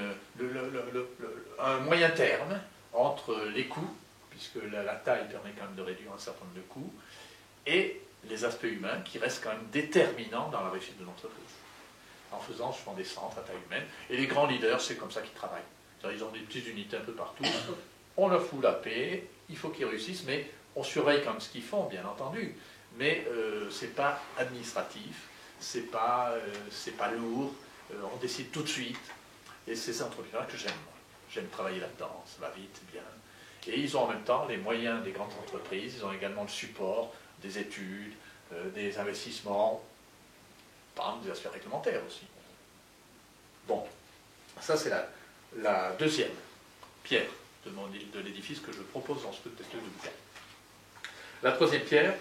un moyen terme entre les coûts, puisque la taille permet quand même de réduire un certain nombre de coûts, et les aspects humains qui restent quand même déterminants dans la réussite de l'entreprise. En faisant souvent des centres à taille humaine. Et les grands leaders, c'est comme ça qu'ils travaillent. Ils ont des petites unités un peu partout. On leur fout la paix, il faut qu'ils réussissent, mais on surveille quand même ce qu'ils font, bien entendu. Mais ce n'est pas administratif, c'est pas lourd, on décide tout de suite. Et c'est ces entrepreneurs que j'aime. J'aime travailler là-dedans, ça va vite, bien. Et ils ont en même temps les moyens des grandes entreprises, ils ont également le support des études, des investissements, par exemple des aspects réglementaires aussi. Bon, ça c'est la deuxième pierre de l'édifice que je propose dans ce test de bouquin. La troisième pierre,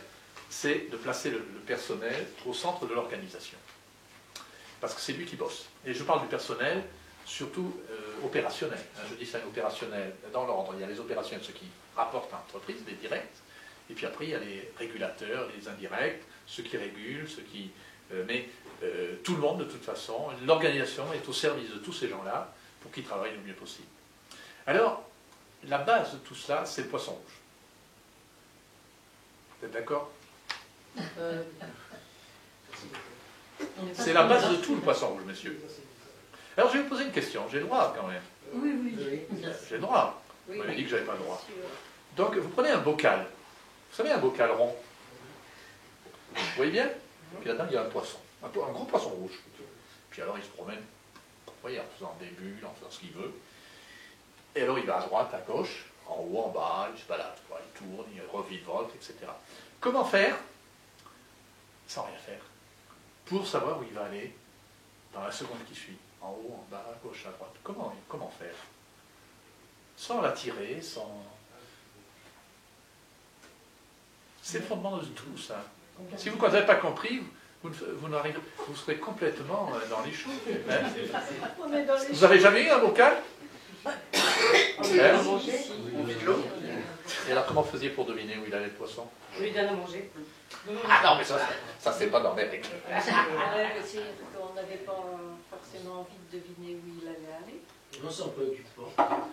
c'est de placer le personnel au centre de l'organisation. Parce que c'est lui qui bosse. Et je parle du personnel, surtout opérationnel. Je dis ça opérationnel dans l'ordre. Il y a les opérationnels, ceux qui rapportent à l'entreprise, les directs. Et puis après, il y a les régulateurs, les indirects, ceux qui régulent, ceux qui... tout le monde, de toute façon, l'organisation est au service de tous ces gens-là pour qu'ils travaillent le mieux possible. Alors, la base de tout cela, c'est le poisson rouge. Vous êtes d'accord? C'est la base de tout le poisson rouge, monsieur. Alors, je vais vous poser une question. J'ai le droit, quand même. Oui, oui. J'ai le droit. Vous m'avez dit que je n'avais pas le droit. Donc, vous prenez un bocal. Vous savez, un bocal rond. Vous voyez bien? Puis là-dedans, il y a un poisson. Un gros poisson rouge. Puis alors, il se promène, vous voyez, en faisant des bulles, en faisant ce qu'il veut. Et alors, il va à droite, à gauche, en haut, en bas, il se balade, il tourne, il revivolte, etc. Comment faire, sans rien faire, pour savoir où il va aller dans la seconde qui suit? En haut, en bas, à gauche, à droite. Comment faire? Sans l'attirer, sans... C'est le fondement de tout, ça. Si vous n'avez pas compris, vous serez complètement dans les choux. Vous n'avez jamais eu un bocal? On a mangé. Et alors, comment vous faisiez pour deviner où il allait le poisson? Je lui donne à manger. Ah non, mais ça c'est pas dans mes règles. On n'avait pas forcément envie de deviner où il allait aller. On s'en préoccupe pas.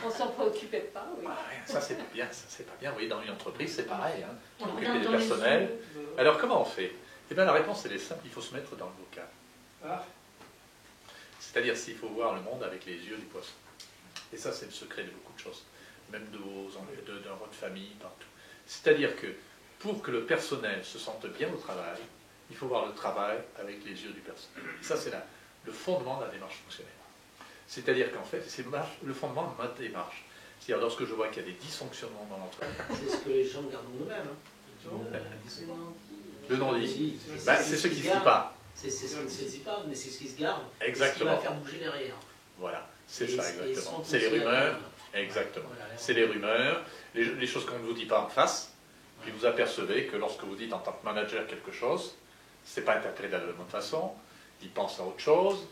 On s'en préoccupait pas, oui. Ça c'est pas bien, Vous voyez, dans une entreprise, c'est pareil. Hein. Occuper des personnels. Alors, comment on fait? Eh bien, la réponse, elle est simple, il faut se mettre dans le bocal. C'est-à-dire, s'il faut voir le monde avec les yeux du poisson. Et ça, c'est le secret de beaucoup de choses. Même de votre famille, partout. C'est-à-dire que, pour que le personnel se sente bien au travail, il faut voir le travail avec les yeux du personnel. Et ça, c'est le fondement de la démarche fonctionnelle. C'est-à-dire qu'en fait, c'est le fondement de ma démarche. C'est-à-dire, lorsque je vois qu'il y a des dysfonctionnements dans l'entreprise. C'est ce que les gens gardent en eux-mêmes. Le non-dit, c'est ce qui ne se dit pas. C'est ce qui ne se dit pas, mais c'est ce qui se garde. Exactement. C'est ce qui va faire bouger derrière. Voilà, c'est ça exactement. C'est les rumeurs. Exactement. C'est les rumeurs, les choses qu'on ne vous dit pas en face. Puis vous apercevez que lorsque vous dites en tant que manager quelque chose, ce n'est pas interprété de la bonne façon, il pense à autre chose.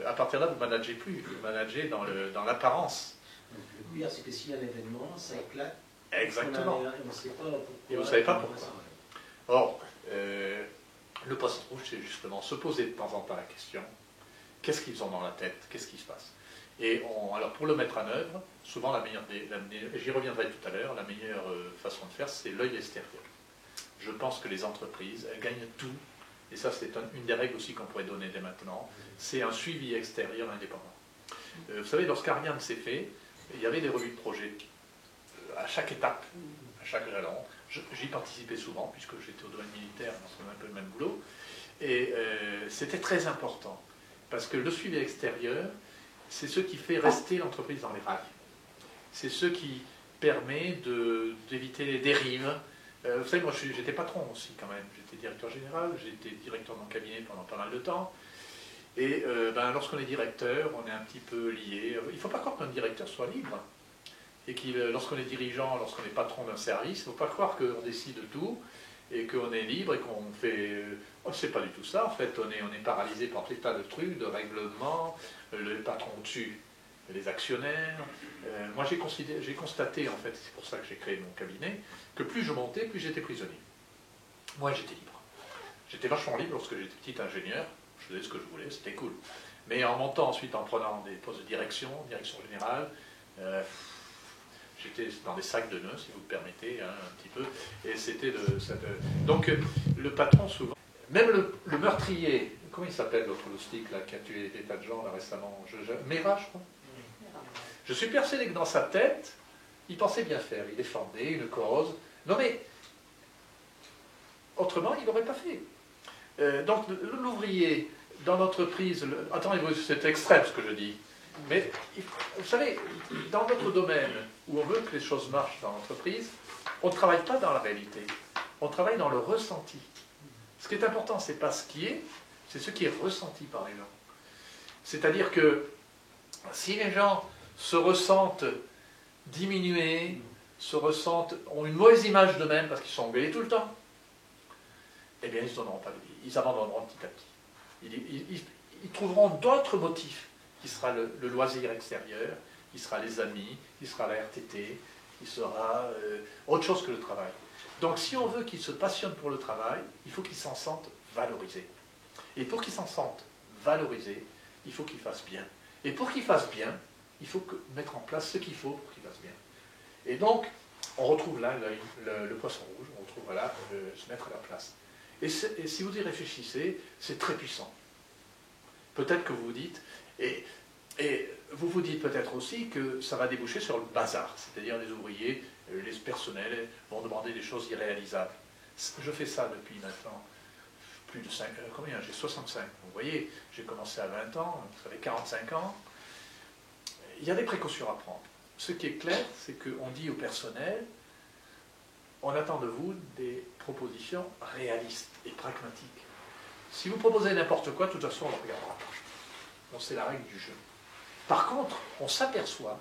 À partir de là, vous ne managez plus, vous managez dans l'apparence. Le pire, c'est que s'il y a un événement, ça éclate. Exactement. On ne sait pas pourquoi. Et vous ne savez pas pourquoi. Or, le poisson rouge, c'est justement se poser de temps en temps la question, qu'est-ce qu'ils ont dans la tête, qu'est-ce qui se passe. Et alors pour le mettre en œuvre, souvent j'y reviendrai tout à l'heure, la meilleure façon de faire, c'est l'œil extérieur. Je pense que les entreprises, elles gagnent tout, et ça c'est une des règles aussi qu'on pourrait donner dès maintenant, c'est un suivi extérieur indépendant. Vous savez, lorsqu'Ariane s'est fait, il y avait des revues de projet à chaque étape, à chaque jalon. J'y participais souvent, puisque j'étais au domaine militaire, on faisait un peu le même boulot, et c'était très important, parce que le suivi extérieur, c'est ce qui fait rester l'entreprise dans les rails. C'est ce qui permet d'éviter les dérives. Vous savez, moi j'étais patron aussi quand même, j'étais directeur général, j'étais directeur de mon cabinet pendant pas mal de temps, et lorsqu'on est directeur, on est un petit peu lié. Il ne faut pas croire qu'un directeur soit libre, et lorsqu'on est dirigeant, lorsqu'on est patron d'un service, il ne faut pas croire qu'on décide de tout, et qu'on est libre, et qu'on fait... c'est pas du tout ça, en fait, on est paralysé par tout tas de trucs, de règlements, le patron au-dessus, les actionnaires. Moi j'ai constaté, en fait, c'est pour ça que j'ai créé mon cabinet, que plus je montais, plus j'étais prisonnier. Moi j'étais libre. J'étais vachement libre lorsque j'étais petit ingénieur, je faisais ce que je voulais, c'était cool. Mais en montant ensuite, en prenant des postes de direction générale, j'étais dans des sacs de nœuds, si vous me permettez, hein, un petit peu, et c'était Donc le patron souvent, même le meurtrier, comment il s'appelle l'autre loustique là, qui a tué des tas de gens là, récemment, Mera, je crois. Je suis persuadé que dans sa tête, il pensait bien faire, il défendait une cause. Non mais, autrement, il n'aurait pas fait. Donc l'ouvrier, dans l'entreprise, attendez, c'est extrême ce que je dis, mais vous savez, dans notre domaine où on veut que les choses marchent dans l'entreprise, on ne travaille pas dans la réalité, on travaille dans le ressenti. Ce qui est important, ce n'est pas ce qui est, c'est ce qui est ressenti par les gens. C'est-à-dire que si les gens se ressentent diminués, ont une mauvaise image d'eux-mêmes parce qu'ils sont engueulés tout le temps, eh bien ils ne donneront pas de vie, ils abandonneront petit à petit. Ils trouveront d'autres motifs, qui sera le loisir extérieur, qui sera les amis, qui sera la RTT, qui sera autre chose que le travail. Donc si on veut qu'ils se passionnent pour le travail, il faut qu'ils s'en sentent valorisés. Et pour qu'ils s'en sentent valorisés, il faut qu'ils fassent bien. Et pour qu'ils fassent bien, il faut mettre en place ce qu'il faut pour qu'ils fassent bien. Et donc, on retrouve là le poisson rouge, on retrouve là se mettre à la place. Et si vous y réfléchissez, c'est très puissant. Peut-être que vous vous dites, et vous vous dites peut-être aussi que ça va déboucher sur le bazar, c'est-à-dire les ouvriers, les personnels vont demander des choses irréalisables. Je fais ça depuis maintenant plus de 5 ans, combien? J'ai 65. Vous voyez, j'ai commencé à 20 ans, ça fait 45 ans. Il y a des précautions à prendre. Ce qui est clair, c'est qu'on dit au personnel, on attend de vous des propositions réalistes et pragmatiques. Si vous proposez n'importe quoi, de toute façon, on ne le regardera pas. Donc c'est la règle du jeu. Par contre, on s'aperçoit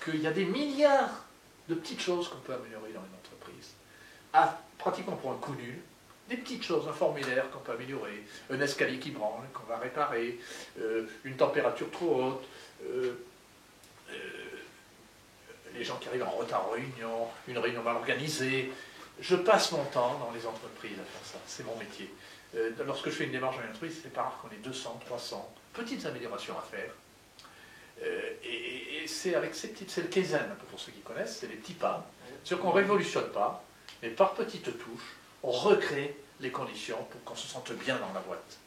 qu'il y a des milliards de petites choses qu'on peut améliorer dans une entreprise. Pratiquement pour un coup nul, des petites choses, un formulaire qu'on peut améliorer, un escalier qui branle, qu'on va réparer, une température trop haute, les gens qui arrivent en retard en réunion, une réunion mal organisée. Je passe mon temps dans les entreprises à faire ça, c'est mon métier. Lorsque je fais une démarche dans une entreprise, c'est pas rare qu'on ait 200, 300 petites améliorations à faire. Et c'est avec ces petites, c'est le kaizen, un peu pour ceux qui connaissent, c'est les petits pas. C'est-à-dire qu'on ne révolutionne pas, mais par petites touches, on recrée les conditions pour qu'on se sente bien dans la boîte.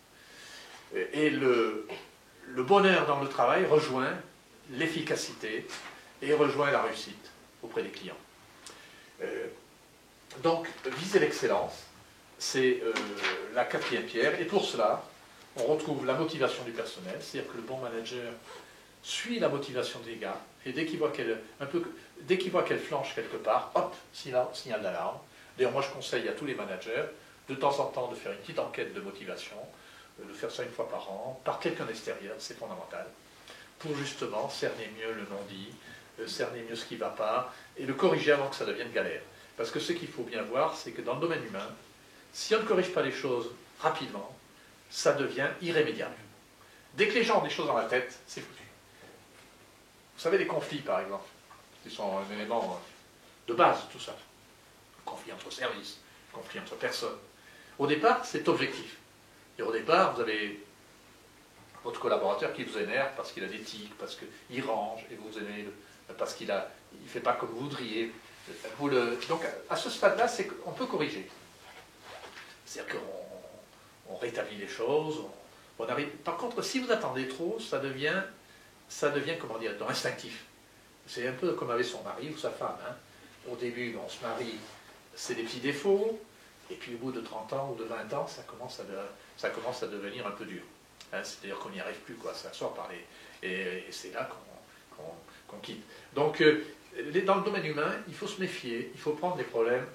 Et le bonheur dans le travail rejoint l'efficacité et rejoint la réussite auprès des clients. Donc, viser l'excellence, c'est la quatrième pierre, et pour cela, on retrouve la motivation du personnel, c'est-à-dire que le bon manager suit la motivation des gars, et dès qu'il voit qu'elle flanche quelque part, hop, signal d'alarme. D'ailleurs, moi je conseille à tous les managers, de temps en temps, de faire une petite enquête de motivation, de faire ça une fois par an, par quelqu'un d'extérieur, c'est fondamental, pour justement cerner mieux le non-dit, cerner mieux ce qui ne va pas, et le corriger avant que ça devienne galère. Parce que ce qu'il faut bien voir, c'est que dans le domaine humain, si on ne corrige pas les choses rapidement, ça devient irrémédiable. Dès que les gens ont des choses dans la tête, c'est foutu. Vous savez, les conflits, par exemple, qui sont un élément de base, tout ça. Conflit entre services, conflit entre personnes. Au départ, c'est objectif. Et au départ, vous avez votre collaborateur qui vous énerve parce qu'il a des tics, parce qu'il range, et vous aimez, parce qu'il ne fait pas comme vous voudriez. Donc à ce stade-là, on peut corriger. C'est-à-dire qu'on rétablit les choses, on arrive. Par contre, si vous attendez trop, ça devient comment dire, instinctif. C'est un peu comme avec son mari ou sa femme. Hein. Au début, on se marie, c'est des petits défauts, et puis au bout de 30 ans ou de 20 ans, ça commence à devenir un peu dur. Hein. C'est-à-dire qu'on n'y arrive plus, quoi. Ça sort par les... Et c'est là qu'on quitte. Donc, dans le domaine humain, il faut se méfier, il faut prendre des problèmes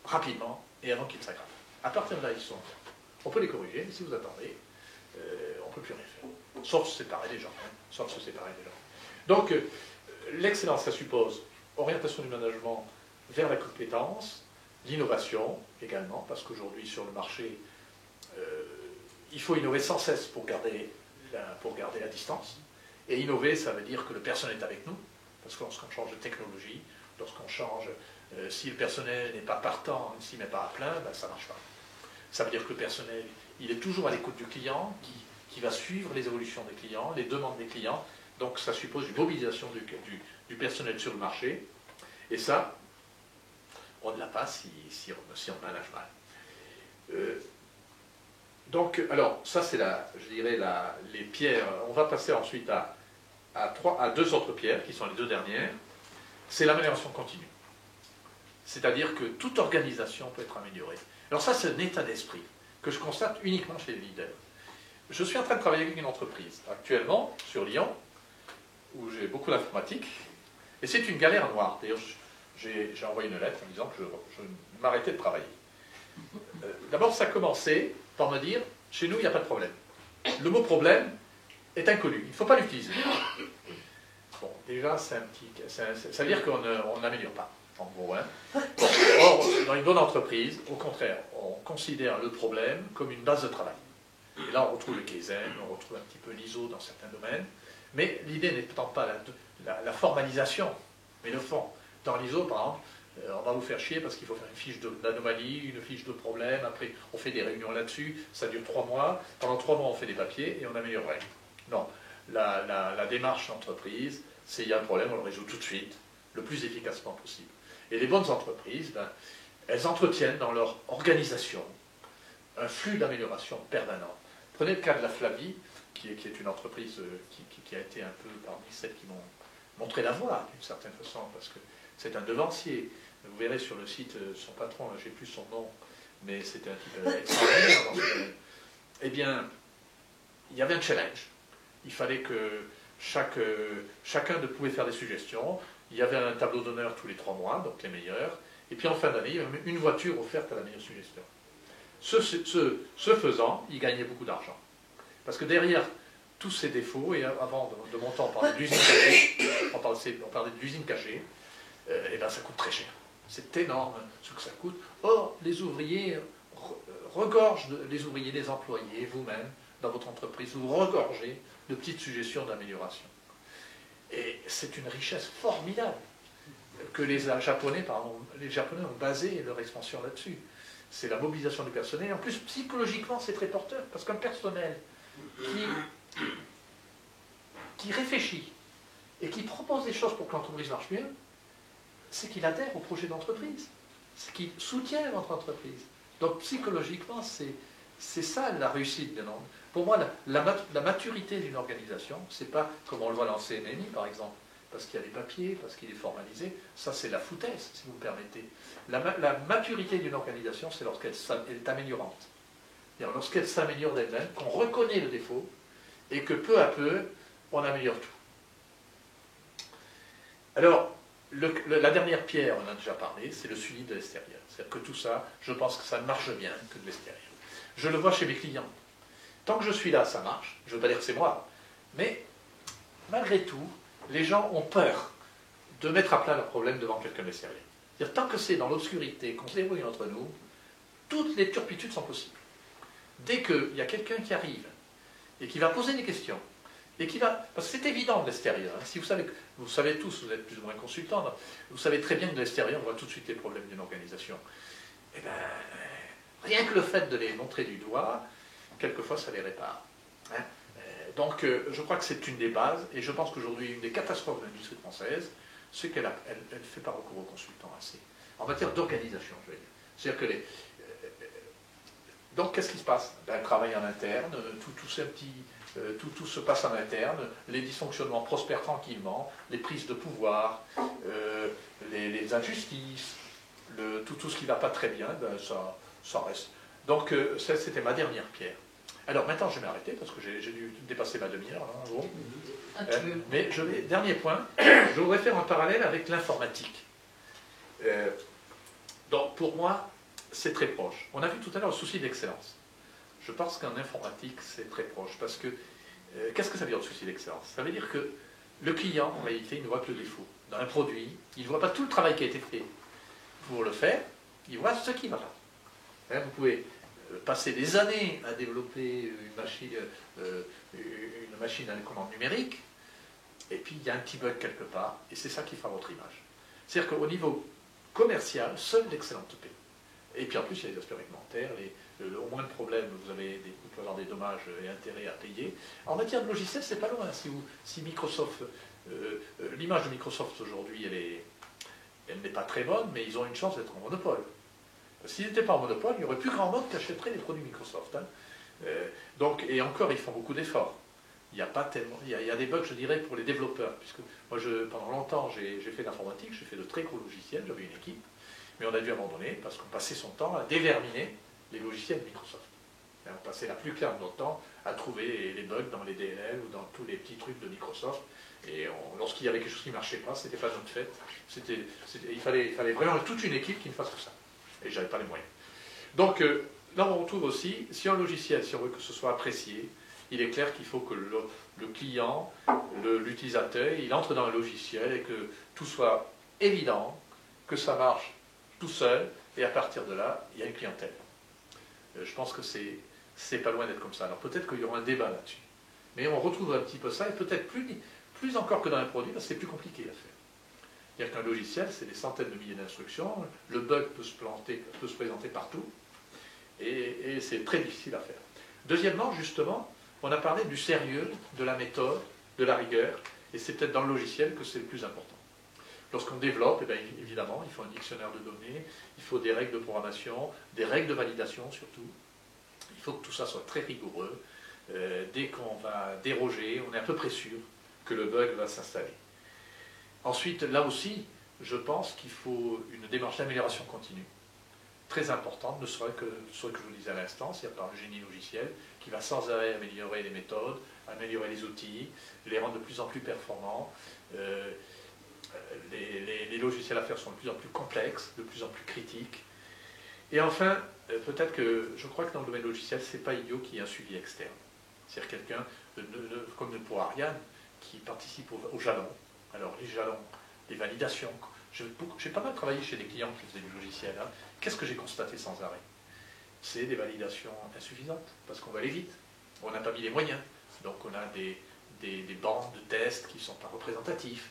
rapidement et avant qu'ils s'aggravent. À partir de là, on peut les corriger, mais si vous attendez, on ne peut plus rien faire. Sauf se séparer des gens. Hein. Donc, l'excellence, ça suppose orientation du management vers la compétence, l'innovation également, parce qu'aujourd'hui, sur le marché, il faut innover sans cesse pour garder la distance. Et innover, ça veut dire que le personnel est avec nous, parce que lorsqu'on change de technologie, lorsqu'on change, si le personnel n'est pas partant, s'il ne met pas à plein, ben, ça ne marche pas. Ça veut dire que le personnel, il est toujours à l'écoute du client, qui va suivre les évolutions des clients, les demandes des clients. Donc ça suppose une mobilisation du personnel sur le marché. Et ça, on ne l'a pas si on manage mal. Donc, alors, ça c'est je dirais les pierres. On va passer ensuite à deux autres pierres, qui sont les deux dernières. C'est l'amélioration continue. C'est-à-dire que toute organisation peut être améliorée. Alors ça, c'est un état d'esprit que je constate uniquement chez les leaders. Je suis en train de travailler avec une entreprise, actuellement, sur Lyon, où j'ai beaucoup d'informatique, et c'est une galère noire. D'ailleurs, j'ai envoyé une lettre en disant que je m'arrêtais de travailler. D'abord, ça a commencé par me dire, chez nous, il n'y a pas de problème. Le mot problème est inconnu, il ne faut pas l'utiliser. Bon, déjà, ça veut dire qu'on n'améliore pas, en gros. Hein. Bon, or, dans une bonne entreprise, au contraire, on considère le problème comme une base de travail. Et là, on retrouve le Kaizen, on retrouve un petit peu l'ISO dans certains domaines, mais l'idée n'étant pas la formalisation, mais le fond. Dans l'ISO, par exemple, on va vous faire chier parce qu'il faut faire une fiche d'anomalie, une fiche de problème, après on fait des réunions là-dessus, ça dure 3 mois, pendant 3 mois on fait des papiers et on améliorerait. Non, la démarche entreprise, c'est il y a un problème, on le résout tout de suite, le plus efficacement possible. Et les bonnes entreprises, ben, elles entretiennent dans leur organisation un flux d'amélioration permanent. Prenez le cas de la Flavie, qui est une entreprise qui a été un peu parmi celles qui m'ont montré la voie, d'une certaine façon, parce que c'est un devancier. Vous verrez sur le site, son patron, je n'ai plus son nom, mais c'était un type extraordinaire dans ce domaine. Eh bien, il y avait un challenge. Il fallait que chacun pouvait faire des suggestions. Il y avait un tableau d'honneur tous les 3 mois, donc les meilleurs. Et puis en fin d'année, il y avait une voiture offerte à la meilleure suggestion. Ce faisant, il gagnait beaucoup d'argent. Parce que derrière tous ces défauts, et avant de monter, on parlait d'usine cachée, on parlait de l'usine cachée, et bien ça coûte très cher. C'est énorme ce que ça coûte. Or, les ouvriers regorgent, les ouvriers, les employés, vous-même, dans votre entreprise, vous regorgez de petites suggestions d'amélioration. Et c'est une richesse formidable que les Japonais ont basé leur expansion là-dessus. C'est la mobilisation du personnel. En plus, psychologiquement, c'est très porteur, parce qu'un personnel qui réfléchit et qui propose des choses pour que l'entreprise marche mieux, c'est qu'il adhère au projet d'entreprise, c'est qu'il soutient votre entreprise. Donc psychologiquement, c'est ça la réussite. Pour moi, la maturité d'une organisation, c'est pas comme on le voit dans le CNMI par exemple, parce qu'il y a des papiers, parce qu'il est formalisé, ça c'est la foutaise, si vous me permettez. La maturité d'une organisation, c'est lorsqu'elle est améliorante. C'est-à-dire lorsqu'elle s'améliore d'elle-même, qu'on reconnaît le défaut, et que peu à peu, on améliore tout. Alors, la dernière pierre, on en a déjà parlé, c'est le suivi de l'extérieur. C'est-à-dire que tout ça, je pense que ça ne marche bien que de l'extérieur. Je le vois chez mes clients. Tant que je suis là, ça marche. Je ne veux pas dire que c'est moi. Mais, malgré tout, les gens ont peur de mettre à plat leurs problèmes devant quelqu'un d'extérieur. C'est-à-dire, tant que c'est dans l'obscurité, qu'on se débrouille entre nous, toutes les turpitudes sont possibles. Dès qu'il y a quelqu'un qui arrive et qui va poser des questions, et qui va, parce que c'est évident de l'extérieur, hein, si vous savez tous, vous êtes plus ou moins consultants, vous savez très bien que de l'extérieur, on voit tout de suite les problèmes d'une organisation. Eh bien, rien que le fait de les montrer du doigt, quelquefois ça les répare. Hein. Donc je crois que c'est une des bases, et je pense qu'aujourd'hui, une des catastrophes de l'industrie française, c'est qu'elle ne fait pas recours aux consultants assez, en matière d'organisation, je veux dire. C'est-à-dire que donc qu'est-ce qui se passe? Le travail en interne, tout se passe en interne, les dysfonctionnements prospèrent tranquillement, les prises de pouvoir, les injustices, tout ce qui ne va pas très bien, ben, ça reste. Donc c'était ma dernière pierre. Alors maintenant je vais m'arrêter parce que j'ai dû dépasser ma demi-heure. Hein, bon. Mais dernier point, je voudrais faire un parallèle avec l'informatique. Donc pour moi, c'est très proche. On a vu tout à l'heure le souci d'excellence. Je pense qu'en informatique, c'est très proche. Parce que, qu'est-ce que ça veut dire le souci d'excellence? Ça veut dire que le client, en réalité, il ne voit que le défaut. Dans un produit, il ne voit pas tout le travail qui a été fait pour le faire, il voit ce qui va pas. Hein, vous pouvez passer des années à développer une machine à commande numérique, et puis il y a un petit bug quelque part, et c'est ça qui fera votre image. C'est-à-dire qu'au niveau commercial, seule l'excellence paie. Et puis en plus, il y a les aspects réglementaires, au moins de problèmes, vous pouvez avoir des dommages et intérêts à payer. En matière de logiciel, c'est pas loin. Si Microsoft, l'image de Microsoft aujourd'hui, elle n'est pas très bonne, mais ils ont une chance d'être en monopole. S'ils n'étaient pas en monopole, il n'y aurait plus grand monde qui achèterait les produits Microsoft. Hein. Donc, et encore, ils font beaucoup d'efforts. Il y a pas tellement, il y a des bugs, je dirais, pour les développeurs. Puisque moi, pendant longtemps, j'ai fait de l'informatique, j'ai fait de très gros logiciels, j'avais une équipe. Mais on a dû abandonner parce qu'on passait son temps à déverminer les logiciels de Microsoft. Et on passait la plus claire de notre temps à trouver les bugs dans les DLL ou dans tous les petits trucs de Microsoft. Et lorsqu'il y avait quelque chose qui ne marchait pas, c'était pas notre fête. Il fallait vraiment toute une équipe qui ne fasse que ça. Et j'avais pas les moyens. Donc là, on retrouve aussi, si un logiciel, si on veut que ce soit apprécié, il est clair qu'il faut que le client, l'utilisateur, il entre dans le logiciel et que tout soit évident, que ça marche tout seul, et à partir de là, il y a une clientèle. Je pense que c'est pas loin d'être comme ça. Alors peut-être qu'il y aura un débat là-dessus. Mais on retrouve un petit peu ça, et peut-être plus encore que dans un produit, parce que c'est plus compliqué à faire. C'est-à-dire qu'un logiciel, c'est des centaines de milliers d'instructions, le bug peut se présenter partout, et c'est très difficile à faire. Deuxièmement, justement, on a parlé du sérieux, de la méthode, de la rigueur, et c'est peut-être dans le logiciel que c'est le plus important. Lorsqu'on développe, eh bien, évidemment, il faut un dictionnaire de données, il faut des règles de programmation, des règles de validation surtout. Il faut que tout ça soit très rigoureux. Dès qu'on va déroger, on est à peu près sûr que le bug va s'installer. Ensuite, là aussi, je pense qu'il faut une démarche d'amélioration continue, très importante, ne serait que ce que je vous disais à l'instant, c'est par le génie logiciel, qui va sans arrêt améliorer les méthodes, améliorer les outils, les rendre de plus en plus performants. Les logiciels à faire sont de plus en plus complexes, de plus en plus critiques. Et enfin, peut-être que je crois que dans le domaine logiciel, ce n'est pas idiot qu'il y ait un suivi externe. C'est-à-dire quelqu'un, comme pour Ariane, qui participe aux jalons. Alors les jalons, les validations. J'ai pas mal travaillé chez des clients qui faisaient du logiciel. Hein. Qu'est-ce que j'ai constaté sans arrêt? C'est des validations insuffisantes, parce qu'on va aller vite. On n'a pas mis les moyens. Donc on a des bancs de tests qui ne sont pas représentatifs.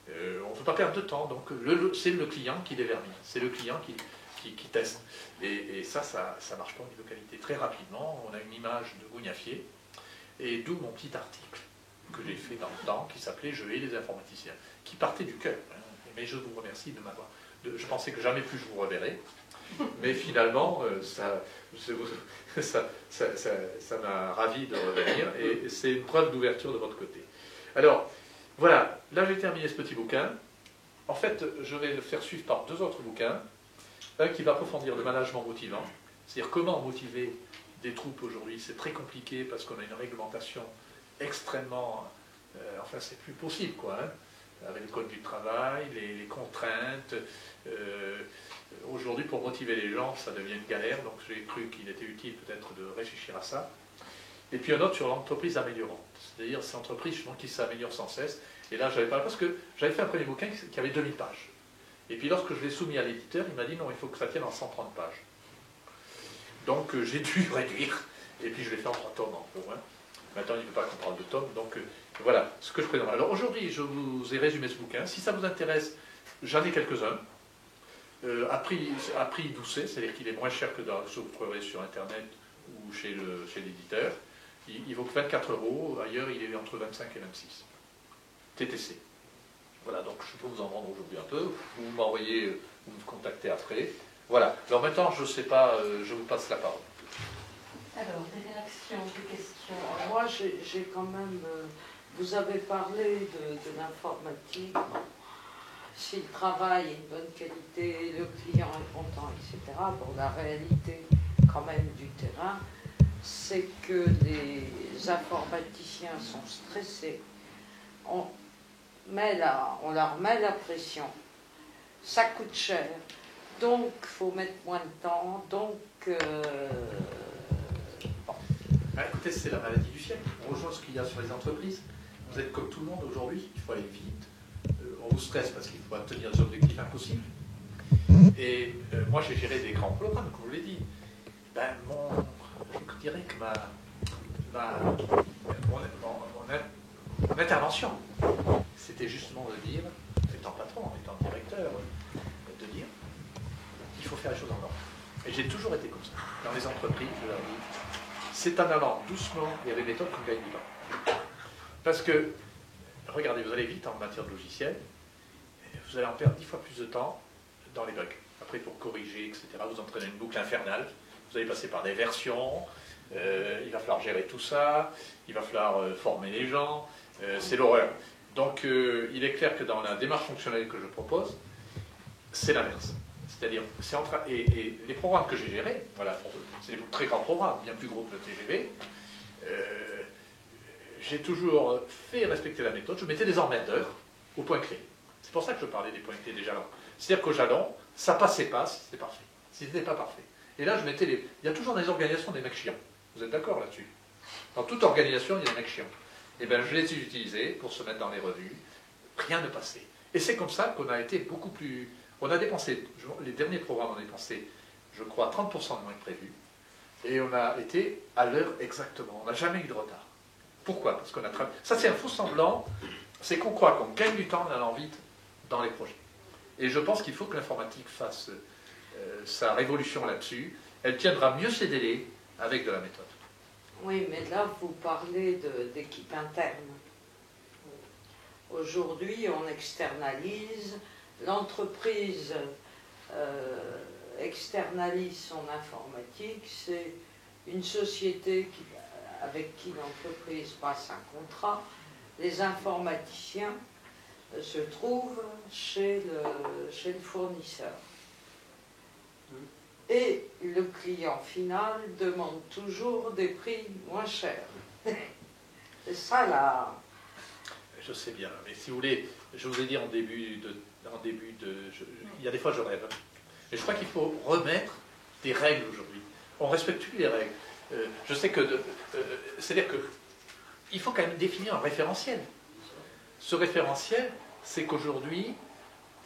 On ne peut pas perdre de temps, donc c'est le client qui dévermine, c'est le client qui teste. Et ça marche pas au niveau qualité. Très rapidement, on a une image de gougnafier, et d'où mon petit article que j'ai fait dans le temps, qui s'appelait « Je hais les informaticiens », qui partait du cœur. Hein. Mais je vous remercie de m'avoir... Je pensais que jamais plus je vous reverrai, mais finalement, ça m'a ravi de revenir, et c'est une preuve d'ouverture de votre côté. Alors, voilà, là j'ai terminé ce petit bouquin. En fait, je vais le faire suivre par deux autres bouquins. Un qui va approfondir le management motivant, c'est-à-dire comment motiver des troupes aujourd'hui. C'est très compliqué parce qu'on a une réglementation extrêmement... enfin, c'est plus possible, quoi. Hein, avec le code du travail, les contraintes. Aujourd'hui, pour motiver les gens, ça devient une galère. Donc j'ai cru qu'il était utile peut-être de réfléchir à ça. Et puis un autre sur l'entreprise améliorante. C'est-à-dire ces entreprises qui s'améliorent sans cesse. Et là, j'avais parlé parce que j'avais fait un premier bouquin qui avait 2000 pages. Et puis lorsque je l'ai soumis à l'éditeur, il m'a dit non, il faut que ça tienne en 130 pages. Donc j'ai dû réduire. Et puis je l'ai fait en 3 tomes en gros. Hein. Maintenant, il ne veut pas qu'on parle de tomes. Donc voilà ce que je présente. Alors aujourd'hui, je vous ai résumé ce bouquin. Si ça vous intéresse, j'en ai quelques-uns. À prix doucet, c'est-à-dire qu'il est moins cher que ce que vous trouverez sur Internet ou chez l'éditeur. il vaut que 24 €, ailleurs il est entre 25 et 26. TTC. Voilà, donc je peux vous en vendre aujourd'hui un peu, vous m'envoyez, vous me contactez après. Voilà, alors maintenant je ne sais pas, je vous passe la parole. Alors, des réactions, des questions. Moi, j'ai quand même... vous avez parlé de l'informatique. Si le travail est de bonne qualité, le client est content, etc. Bon, la réalité, quand même, du terrain, c'est que les informaticiens sont stressés. On leur met la pression. Ça coûte cher. Donc, il faut mettre moins de temps. Donc... Ah, écoutez, c'est la maladie du siècle. On rejoint ce qu'il y a sur les entreprises. Vous êtes comme tout le monde aujourd'hui, il faut aller vite. On vous stresse parce qu'il faut atteindre des objectifs impossibles. Et moi, j'ai géré des grands programmes, comme je vous l'ai dit. Ben, je dirais que mon intervention, c'était justement de dire, étant patron, étant directeur, de dire il faut faire les choses en ordre. Et j'ai toujours été comme ça. Dans les entreprises, je leur dis, c'est en allant doucement, il y a des méthodes qu'on gagne du temps. Parce que, regardez, vous allez vite en matière de logiciel, vous allez en perdre 10 fois plus de temps dans les bugs. Après, pour corriger, etc., vous entraînez une boucle infernale, vous allez passer par des versions, il va falloir gérer tout ça, il va falloir former les gens, c'est l'horreur. Donc, il est clair que dans la démarche fonctionnelle que je propose, c'est l'inverse. C'est-à-dire, et les programmes que j'ai gérés, voilà, c'est des très grands programmes, bien plus gros que le TGV, j'ai toujours fait respecter la méthode, je mettais des emmetteurs au point clé. C'est pour ça que je parlais des points clés des jalons. C'est-à-dire qu'au jalon, ça passait pas si c'était parfait. Si c'était pas parfait. Et là, je mettais les... Il y a toujours dans les organisations des mecs chiants. Vous êtes d'accord là-dessus? Dans toute organisation, il y a des mecs chiants. Et bien, je les ai utilisés pour se mettre dans les revues. Rien ne passait. Et c'est comme ça qu'on a été beaucoup plus... On a dépensé, les derniers programmes ont dépensé, je crois, 30% de moins que prévu. Et on a été à l'heure exactement. On n'a jamais eu de retard. Pourquoi? Parce qu'on a travaillé. Ça, c'est un faux semblant. C'est qu'on croit qu'on gagne du temps en allant vite dans les projets. Et je pense qu'il faut que l'informatique fasse sa révolution là-dessus. Elle tiendra mieux ses délais avec de la méthode. Oui, mais là, vous parlez d'équipe interne. Aujourd'hui, on externalise. L'entreprise externalise son informatique. C'est une société avec qui l'entreprise passe un contrat. Les informaticiens se trouvent chez le fournisseur. Et le client final demande toujours des prix moins chers. C'est ça là. Je sais bien, mais si vous voulez, je vous ai dit en début de... il y a des fois je rêve. Et je crois qu'il faut remettre des règles aujourd'hui. On ne respecte plus les règles. Je sais que... c'est-à-dire que il faut quand même définir un référentiel. Ce référentiel, c'est qu'aujourd'hui,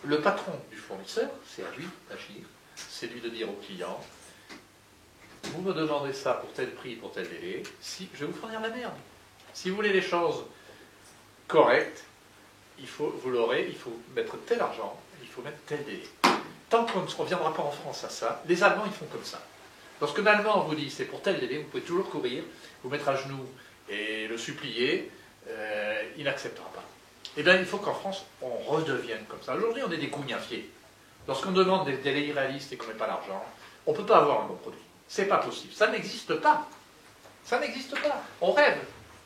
le patron du fournisseur, c'est à lui d'agir, c'est lui de dire au client, vous me demandez ça pour tel prix, pour tel délai, si, je vais vous fournir la merde. Si vous voulez les choses correctes, vous l'aurez, il faut mettre tel argent, il faut mettre tel délai. Tant qu'on ne reviendra pas en France à ça, les Allemands, ils font comme ça. Lorsque l'Allemand vous dit, c'est pour tel délai, vous pouvez toujours courir, vous mettre à genoux et le supplier, il n'acceptera pas. Eh bien, il faut qu'en France, on redevienne comme ça. Aujourd'hui, on est des gougnafiers. Lorsqu'on demande des délais irréalistes et qu'on ne met pas l'argent, on ne peut pas avoir un bon produit. C'est pas possible. Ça n'existe pas. Ça n'existe pas. On rêve.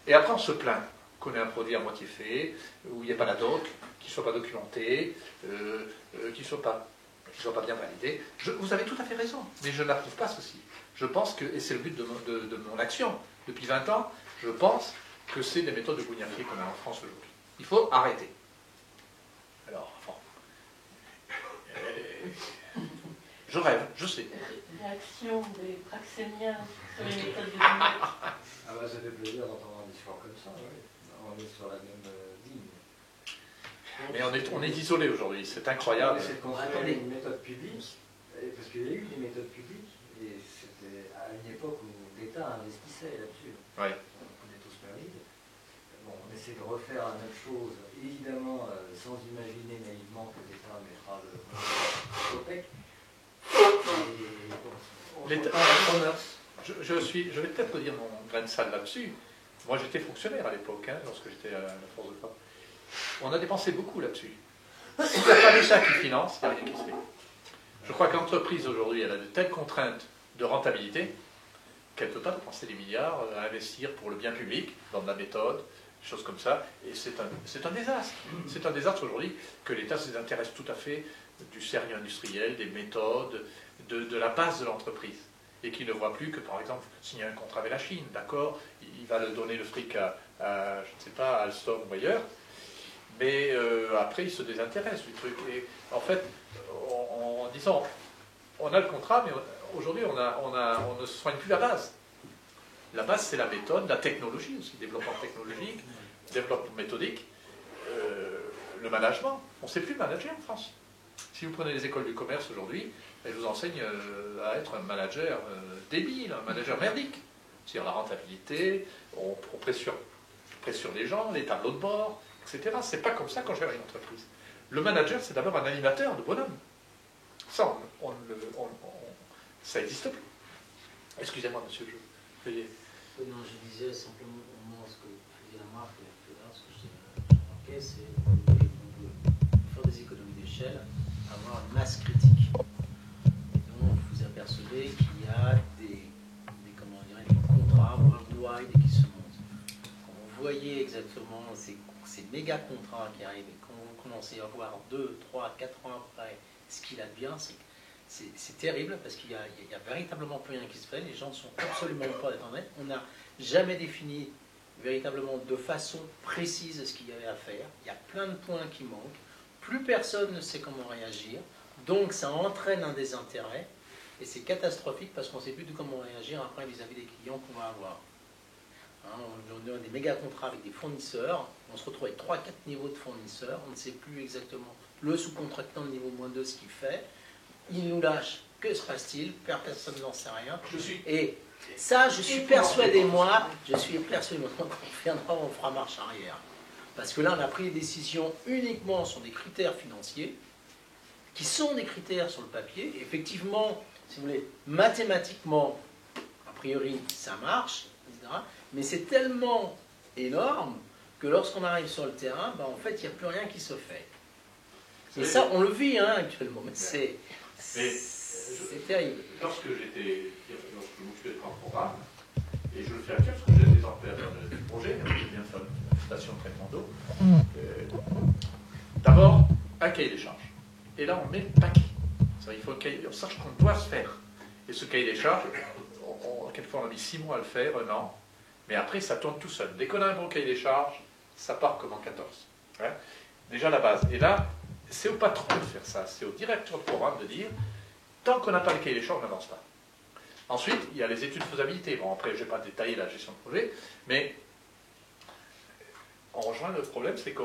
Et après, on se plaint qu'on ait un produit à moitié fait, où il n'y ait pas la doc, qu'il ne soit pas documenté, qu'il ne soit pas bien validé. Vous avez tout à fait raison, mais je n'approuve pas ceci. Je pense que, et c'est le but de mon action depuis 20 ans, je pense que c'est des méthodes de gougnafier qu'on a en France aujourd'hui. Il faut arrêter. Alors, enfin, je rêve, je sais. Réaction des praxéniens sur les méthodes de gougnafier. Ah bah ça fait plaisir d'entendre un discours comme ça, oui. On est sur la même ligne. Mais on est isolé aujourd'hui, c'est incroyable. C'est de construire une méthode publique, parce qu'il y a eu des méthodes publiques, et c'était à une époque où l'État investissait là-dessus. Oui. On est tous valides. Bon, on essaie de refaire la même chose, évidemment, sans imaginer naïvement que l'État mettra le OPEC. L'État. je vais peut-être redire mon grain de sable là-dessus. Moi, j'étais fonctionnaire à l'époque, hein, lorsque j'étais à la force de frappe. On a dépensé beaucoup là-dessus. S'il n'y a pas l'État qui finance, il n'y a rien qui se fait. Je crois que l'entreprise aujourd'hui, elle a de telles contraintes de rentabilité qu'elle ne peut pas dépenser des milliards à investir pour le bien public, dans de la méthode, des choses comme ça. Et c'est un désastre. C'est un désastre aujourd'hui que l'État se désintéresse tout à fait du sérieux industriel, des méthodes, de la base de l'entreprise. Et qui ne voit plus que, par exemple, s'il y a un contrat avec la Chine, d'accord, il va le donner le fric à je ne sais pas, à Alstom ou ailleurs, mais après il se désintéresse du truc. Et en fait, en disant, on a le contrat, mais aujourd'hui on ne soigne plus la base. La base, c'est la méthode, la technologie aussi, développement technologique, développement méthodique, le management. On ne sait plus manager en France. Si vous prenez les écoles du commerce aujourd'hui, elles vous enseignent à être un manager débile, un manager merdique. C'est-à-dire la rentabilité, on pressionne les gens, les tableaux de bord, etc. C'est pas comme ça qu'on gère une entreprise. Le manager, c'est d'abord un animateur de bonhomme. Ça, ça n'existe plus. Excusez-moi, monsieur, veuillez. Non, je disais simplement ce que faisait la marque tout à l'heure, ce que je remarquais, c'est qu'on veut faire des économies d'échelle, avoir une masse critique. Et donc, vous apercevez qu'il y a des contrats worldwide qui se montent. Quand vous voyez exactement ces méga contrats qui arrivent et quand vous commencez à voir 2, 3, 4 ans après ce qu'il advient, c'est terrible parce qu'il y a véritablement plus rien qui se fait, les gens ne sont absolument pas honnêtes. On n'a jamais défini véritablement de façon précise ce qu'il y avait à faire. Il y a plein de points qui manquent. Plus personne ne sait comment réagir. Donc ça entraîne un désintérêt. Et c'est catastrophique parce qu'on ne sait plus de comment réagir après vis-à-vis des clients qu'on va avoir. Hein, on a des méga contrats avec des fournisseurs. On se retrouve avec 3-4 niveaux de fournisseurs. On ne sait plus exactement le sous-contractant de niveau -2 ce qu'il fait. Il nous lâche, que se passe-t-il? Personne n'en sait rien. Et ça, je suis persuadé, moi, qu'on viendra, on fera marche arrière. Parce que là, on a pris des décisions uniquement sur des critères financiers, qui sont des critères sur le papier. Et effectivement, si vous voulez, mathématiquement, a priori, ça marche, etc. Mais c'est tellement énorme que lorsqu'on arrive sur le terrain, ben, en fait, il n'y a plus rien qui se fait. Et ça, on le vit hein, actuellement. Mais c'est terrible. Lorsque je m'occupais de programme, et je le fais actuellement parce que j'ai des ampères du projet, j'ai bien fait une station de traitement d'eau. D'abord, un cahier des charges. Et là, on met le paquet. Il faut on sache qu'on doit se faire. Et ce cahier des charges, quelquefois on a mis 6 mois à le faire, 1 an. Mais après, ça tourne tout seul. Dès qu'on a un bon cahier des charges, ça part comme en 14. Hein, déjà la base. Et là, c'est au patron de faire ça. C'est au directeur de programme de dire, tant qu'on n'a pas le cahier des charges, on n'avance pas. Ensuite, il y a les études de faisabilité. Bon, après, je ne vais pas détailler la gestion de projet, mais on rejoint le problème, c'est que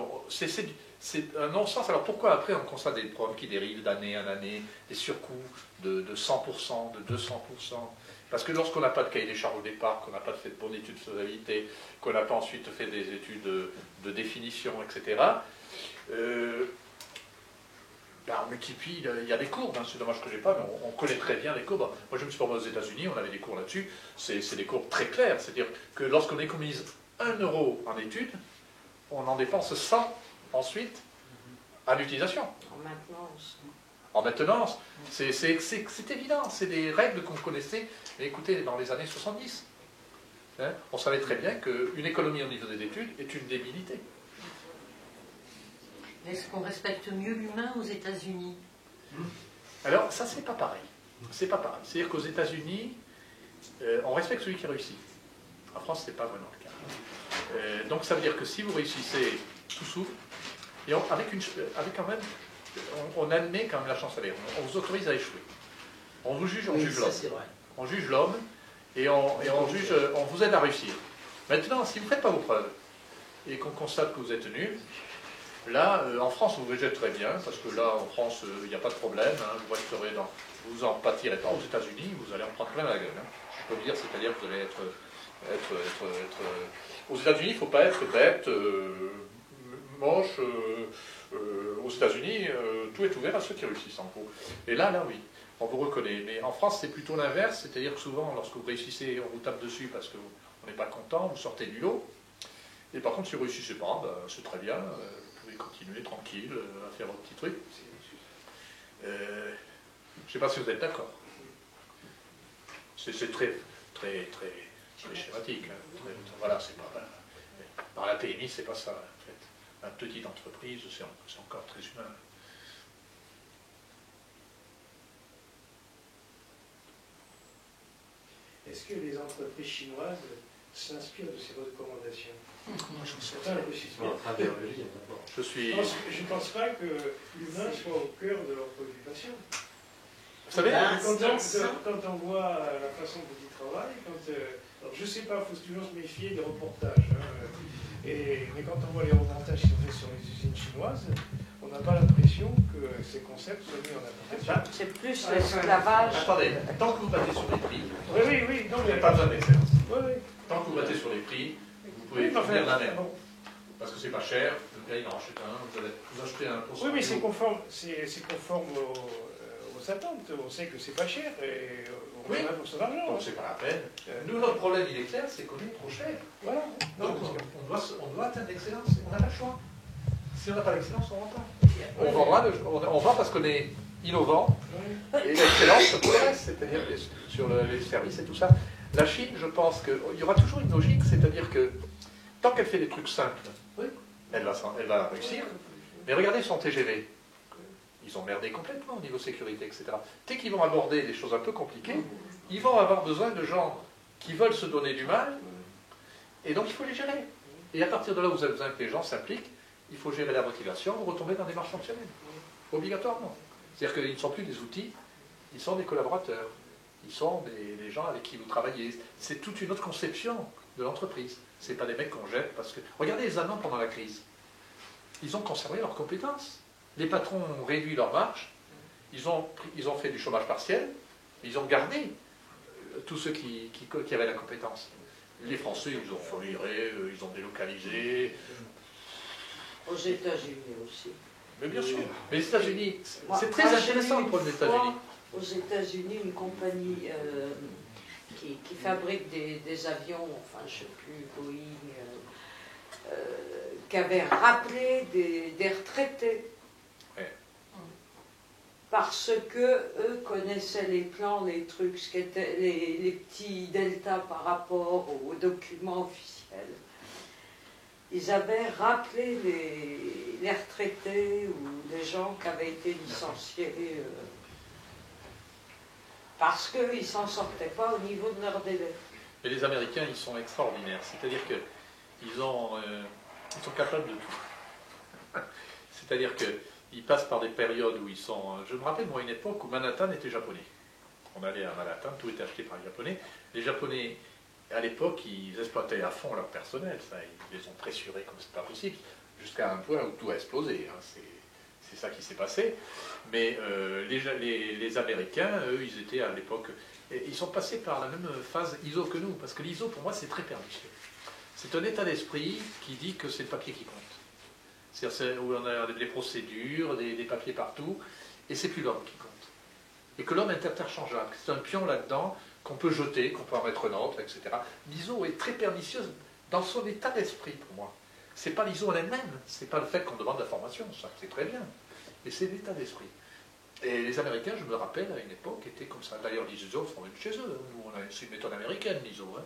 c'est un non-sens. Alors pourquoi après on constate des problèmes qui dérivent d'année en année, des surcoûts de 100%, de 200%? Parce que lorsqu'on n'a pas de cahier des charges au départ, qu'on n'a pas fait de bonnes études de faisabilité, qu'on n'a pas ensuite fait des études de définition, etc., ben on multiplie, il y a des courbes, hein, c'est dommage que je n'ai pas, mais on connaît très bien les courbes. Moi je me suis formé aux États-Unis, on avait des cours là-dessus, c'est des courbes très claires, c'est-à-dire que lorsqu'on économise 1 euro en études, on en dépense 100 ensuite à l'utilisation. En maintenance. En maintenance, c'est évident, c'est des règles qu'on connaissait, mais écoutez, dans les années 70, hein, on savait très bien qu'une économie au niveau des études est une débilité. Est-ce qu'on respecte mieux l'humain aux États-Unis? Alors, ça, c'est pas pareil. C'est pas pareil. C'est-à-dire qu'aux États-Unis, on respecte celui qui réussit. En France, c'est pas vraiment le cas. Donc, ça veut dire que si vous réussissez, tout s'ouvre, et avec quand même, on admet quand même la chance à l'air. On vous autorise à échouer. On vous juge, on juge l'homme. On juge l'homme et on vous aide à réussir. Maintenant, si vous ne faites pas vos preuves et qu'on constate que vous êtes nul, là, en France, vous végétez très bien, parce que là, en France, il n'y a pas de problème, hein, vous en pâtirez pas. Aux États-Unis, vous allez en prendre plein la gueule. Hein. Je peux vous dire, c'est-à-dire que vous allez être aux États-Unis, il ne faut pas être bête, moche. Aux États-Unis, tout est ouvert à ceux qui réussissent en gros. Et là, oui. on vous reconnaît. Mais en France, c'est plutôt l'inverse, c'est-à-dire que souvent, lorsque vous réussissez, on vous tape dessus parce qu'on n'est pas content, vous sortez du lot. Et par contre, si vous ne réussissez pas, ben, c'est très bien, vous pouvez continuer tranquille à faire votre petit truc. Je ne sais pas si vous êtes d'accord. C'est très schématique. Hein. Voilà, c'est pas... Par la PMI, c'est pas ça, en fait. La petite entreprise, c'est encore très humain. Est-ce que les entreprises chinoises s'inspirent de ces recommandations? Moi, je sais C'est un enrichissement. Je suis... Je ne pense pas que l'humain soit au cœur de leurs préoccupations. Vous savez, Quand on voit la façon dont ils travaillent, alors je ne sais pas, il faut toujours se méfier des reportages. Hein, mais quand on voit les reportages qui sont faits sur les usines chinoises, on n'a pas l'impression que ces concepts soient mis en application. C'est plus l'esclavage. Attendez, tant que vous battez sur les prix, Oui, non, vous n'avez pas besoin d'excellence. Oui. Tant que vous battez sur les prix, vous pouvez faire la même. Parce que c'est pas cher, le gars il en achète un, vous achetez un pour Oui, mais c'est conforme aux attentes. On sait que c'est pas cher et on oui. en a pour son argent. Donc c'est pas la peine. Nous, notre problème, il est clair, c'est qu'on est trop cher. Voilà. Donc on doit atteindre l'excellence, on n'a pas le choix. Si on n'a pas l'excellence, on ne vend pas. On vend parce qu'on est innovant, et l'excellence sur tout le reste, c'est-à-dire sur les services et tout ça. La Chine, je pense qu'il y aura toujours une logique, c'est-à-dire que tant qu'elle fait des trucs simples, elle va réussir. Mais regardez son TGV. Ils ont merdé complètement au niveau sécurité, etc. Dès qu'ils vont aborder des choses un peu compliquées, ils vont avoir besoin de gens qui veulent se donner du mal, et donc il faut les gérer. Et à partir de là où vous avez besoin que les gens s'impliquent, il faut gérer la motivation, vous retombez dans des marches fonctionnelles, obligatoirement. C'est-à-dire qu'ils ne sont plus des outils, ils sont des collaborateurs, ils sont des gens avec qui vous travaillez. C'est toute une autre conception de l'entreprise. Ce n'est pas des mecs qu'on jette parce que... Regardez les Allemands pendant la crise. Ils ont conservé leurs compétences. Les patrons ont réduit leur marge, ils ont fait du chômage partiel, ils ont gardé tous ceux qui avaient la compétence. Les Français, ils ont viré, ils ont délocalisé. Aux États-Unis aussi. Mais bien sûr. Mais les États-Unis, c'est très intéressant le problème des États-Unis. Aux États-Unis, une compagnie qui fabrique des avions, enfin je ne sais plus, Boeing, qui avait rappelé des retraités. Parce que eux connaissaient les plans, les trucs, ce qu'étaient les petits deltas par rapport aux documents officiels. Ils avaient rappelé les retraités ou les gens qui avaient été licenciés parce qu'ils ne s'en sortaient pas au niveau de leur délai. Et les Américains, ils sont extraordinaires. C'est-à-dire qu'ils sont capables de tout. C'est-à-dire qu'ils passent par des périodes où ils sont... Je me rappelle, moi, une époque où Manhattan était japonais. On allait à Manhattan, tout était acheté par les Japonais. Les Japonais, à l'époque, ils exploitaient à fond leur personnel. Ça, ils les ont pressurés comme c'est pas possible, jusqu'à un point où tout a explosé. Hein. C'est ça qui s'est passé. Mais les Américains, eux, ils étaient à l'époque... Ils sont passés par la même phase ISO que nous, parce que l'ISO, pour moi, c'est très pernicieux. C'est un état d'esprit qui dit que c'est le papier qui compte. C'est-à-dire où on a des procédures, des papiers partout, et c'est plus l'homme qui compte. Et que l'homme est interchangeable. C'est un pion là-dedans qu'on peut jeter, qu'on peut en mettre un autre, etc. L'ISO est très pernicieuse dans son état d'esprit, pour moi. C'est pas l'ISO en elle-même, c'est pas le fait qu'on demande la formation, ça c'est très bien, mais c'est l'état d'esprit. Et les Américains, je me rappelle, à une époque, étaient comme ça. D'ailleurs, l'ISO sont venus chez eux. C'est une méthode américaine, l'ISO. Hein.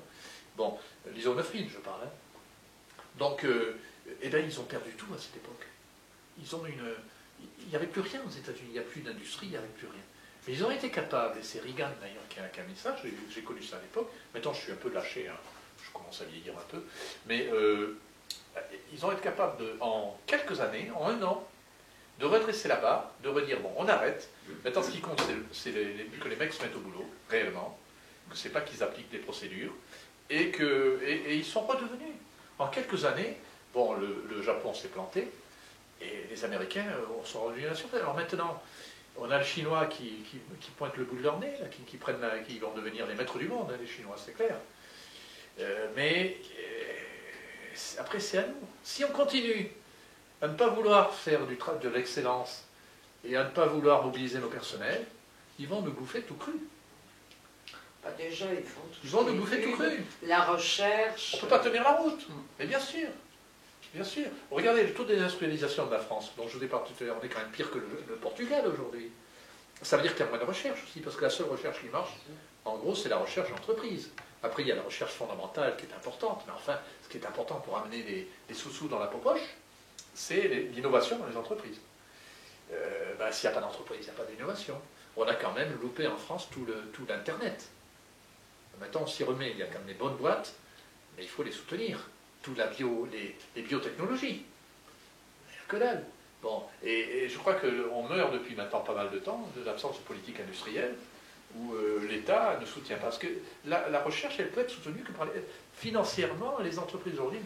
Bon, l'ISO 9000, je parle. Hein. Donc, eh bien, ils ont perdu tout à cette époque. Il n'y avait plus rien aux États-Unis, il n'y a plus d'industrie, il n'y avait plus rien. Mais ils ont été capables, et c'est Reagan d'ailleurs qui a mis ça, j'ai connu ça à l'époque. Maintenant, je suis un peu lâché, hein. Je commence à vieillir un peu. Mais ils ont été capables, en quelques années, en un an, de redresser la barre, de redire, bon, on arrête. Maintenant, ce qui compte, c'est que les mecs se mettent au boulot, réellement, que c'est pas qu'ils appliquent des procédures, et ils sont redevenus. En quelques années, bon, le Japon s'est planté, et les Américains sont revenus à la surface. Alors maintenant, on a le Chinois qui pointe le bout de leur nez, là, qui vont devenir les maîtres du monde, hein, les Chinois, c'est clair. Après, c'est à nous. Si on continue à ne pas vouloir faire de l'excellence et à ne pas vouloir mobiliser nos personnels, ils vont nous bouffer tout cru. Bah, déjà, ils font tout Ils vont ce qui nous est bouffer tout études, cru. la recherche. On ne peut pas tenir la route. Mais bien sûr. Bien sûr. Regardez le taux de désindustrialisation de la France, dont je vous ai parlé tout à l'heure, on est quand même pire que le Portugal aujourd'hui. Ça veut dire qu'il y a moins de recherche aussi, parce que la seule recherche qui marche, en gros, c'est la recherche d'entreprise. Après, il y a la recherche fondamentale qui est importante, mais enfin, ce qui est important pour amener des sous-sous dans la poche, c'est l'innovation dans les entreprises. S'il n'y a pas d'entreprise, il n'y a pas d'innovation. On a quand même loupé en France tout l'Internet. Maintenant, on s'y remet, il y a quand même des bonnes boîtes, mais il faut les soutenir. Tout les biotechnologies. Il n'y a que dalle. Bon, et je crois qu'on meurt depuis maintenant pas mal de temps de l'absence de politique industrielle où l'État ne soutient pas. Parce que la recherche, elle peut être soutenue que financièrement, les entreprises aujourd'hui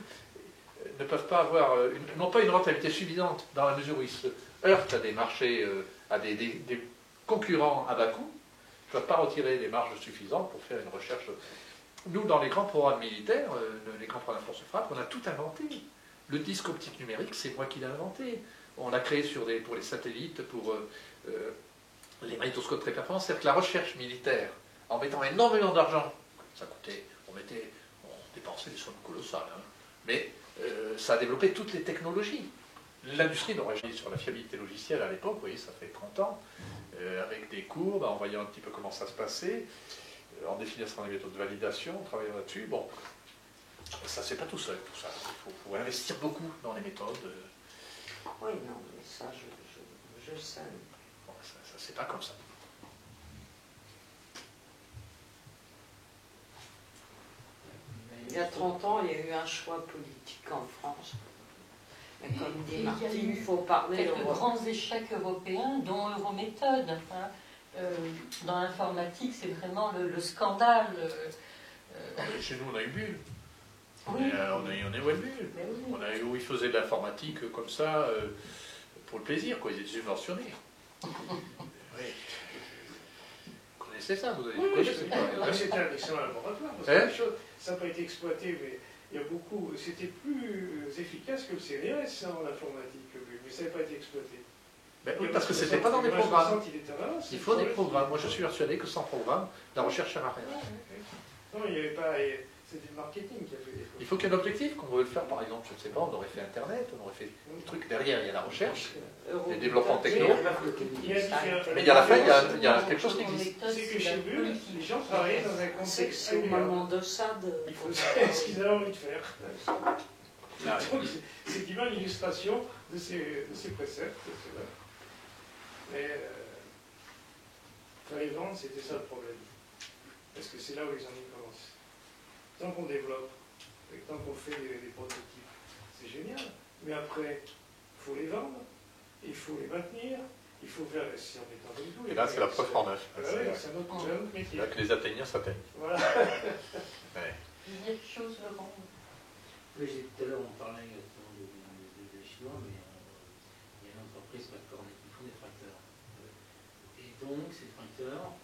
ne peuvent pas avoir, n'ont pas une rentabilité suffisante dans la mesure où ils se heurtent à des marchés, à des concurrents à bas coût, ne peuvent pas retirer des marges suffisantes pour faire une recherche. Nous, dans les grands programmes militaires, les grands programmes de force frappe, on a tout inventé. Le disque optique numérique, c'est moi qui l'ai inventé. On l'a créé pour les satellites, pour les magnétoscopes très performants. C'est-à-dire que la recherche militaire, en mettant énormément d'argent, ça coûtait, on dépensait des sommes colossales, hein, mais ça a développé toutes les technologies. L'industrie de recherche sur la fiabilité logicielle à l'époque, vous voyez, ça fait 30 ans, avec des courbes, en voyant un petit peu comment ça se passait, en définissant les méthodes de validation, en travaillant là-dessus. Bon, ça c'est pas tout seul, tout ça. Il faut investir beaucoup dans les méthodes. Oui, non, mais ça, je sais. Bon, ça c'est pas comme ça. Il y a 30 ans, il y a eu un choix politique en France. Mais comme dit Et Martine, il y a eu il faut parler quelques Europe. grands échecs européens, dont Eurométhode. Hein. Dans l'informatique, c'est vraiment le scandale. Chez nous, on a eu Bull. Oui. On a eu Bull. Mais oui. On a eu où ils faisaient de l'informatique comme ça, pour le plaisir, quoi. Ils étaient subventionnés. Oui. Vous connaissez ça, vous avez connaissez pas. C'était un excellent laboratoire, parce que les choses, ça n'a pas été exploité, mais il y a beaucoup. C'était plus efficace que le CNRS en informatique, mais ça n'a pas été exploité. Ben oui, parce que c'était pas dans les programmes. Il faut des programmes. Moi, je suis sûr. persuadé que sans programme, la recherche ne sert à rien. Non, il n'y avait pas. C'était le marketing qui a fait des choses. Il faut qu'il y ait un objectif, qu'on veut le faire, par exemple, je ne sais pas, on aurait fait Internet, on aurait fait des trucs. Derrière, il y a la recherche, les développements techno. Mais à la fin, il y a quelque chose qui existe. C'est que chez Bull, les gens travaillaient dans un contexte. C'est au moment de ça Ils faisaient ce qu'ils avaient envie de faire. Là, Donc, c'est effectivement l'illustration de ces préceptes. Mais faire les vendre, c'était ça le problème. Parce que c'est là où les ennuis commencent. Tant qu'on développe, et tant qu'on fait des prototypes, c'est génial. Mais après, il faut les vendre, il faut les maintenir, il faut faire si on est en tout. Et là, c'est la preuve en neuf. C'est un autre métier. Là que les Athéniens s'atteignent. Voilà. Ouais. Il y a quelque chose, Laurent. Oui, tout à l'heure, on parlait des Chinois, mais il y a une entreprise, McCormick, qui font des tracteurs. Et donc, ces tracteurs,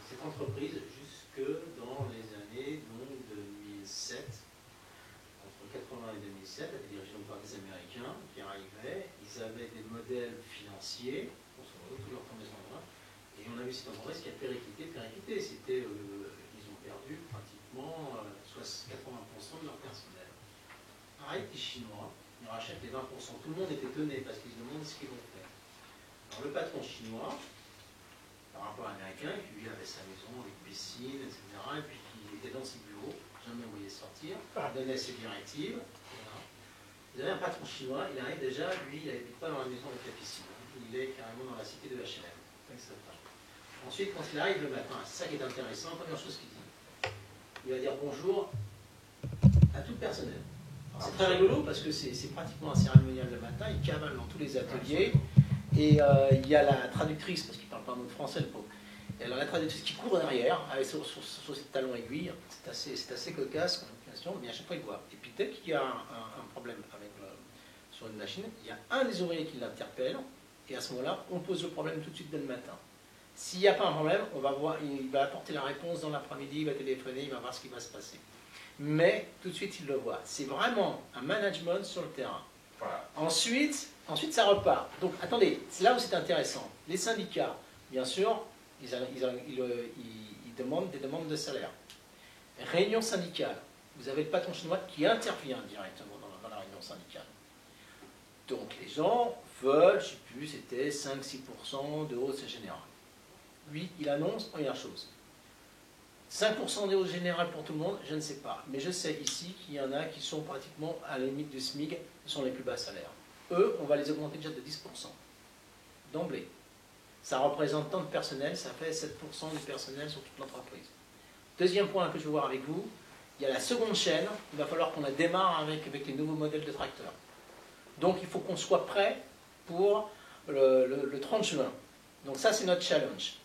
cette entreprise, jusque dans les années 2007, entre 80 et 2007, elle était dirigée par des Américains qui arrivaient, ils avaient des modèles financiers, pour tous leurs premiers endroits, et on a vu cette entreprise qui a périclité. C'était, ils ont perdu pratiquement 80% de leur personnel. Pareil, les Chinois, ils rachètent les 20%. Tout le monde est étonné parce qu'ils se demandent ce qu'ils vont faire. Alors le patron chinois, par rapport à l'américain, qui lui avait sa maison avec piscine, etc., et puis qui était dans ses bureaux, jamais envoyé sortir, donnait ses directives. Voilà. Vous avez un patron chinois, il arrive déjà, lui, il n'habite pas dans la maison avec la piscine. Il est carrément dans la cité de H&M. Ensuite, quand il arrive le matin, c'est ça qui est intéressant, la première chose qu'il dit, il va dire bonjour à tout le personnel. C'est très rigolo parce que c'est pratiquement un cérémonial le matin, il cavale dans tous les ateliers, et il y a la traductrice, parce qu'il ne parle pas un mot de français, le pauvre. Et alors la traductrice qui court derrière, avec sur ses talons aiguilles, c'est assez cocasse comme question, mais à chaque fois il voit. Et puis dès qu'il y a un problème sur une machine, il y a un des ouvriers qui l'interpelle, et à ce moment-là, on pose le problème tout de suite dès le matin. S'il n'y a pas un problème, on va voir, il va apporter la réponse dans l'après-midi, il va téléphoner, il va voir ce qui va se passer. Mais tout de suite, il le voit. C'est vraiment un management sur le terrain. Voilà. Ensuite, ça repart. Donc, attendez, c'est là où c'est intéressant. Les syndicats, bien sûr, ils demandent des demandes de salaire. Réunion syndicale. Vous avez le patron chinois qui intervient directement dans la réunion syndicale. Donc les gens veulent, je ne sais plus, c'était 5-6% de hausse générale. Lui, il annonce, première chose. 5% de hausse générale pour tout le monde, je ne sais pas. Mais je sais ici qu'il y en a qui sont pratiquement à la limite du SMIC, ce sont les plus bas salaires. Eux, on va les augmenter déjà de 10%. D'emblée. Ça représente tant de personnel, ça fait 7% du personnel sur toute l'entreprise. Deuxième point que je veux voir avec vous, il y a la seconde chaîne, il va falloir qu'on la démarre avec les nouveaux modèles de tracteurs. Donc il faut qu'on soit prêt pour le 30 juin. Donc ça c'est notre challenge.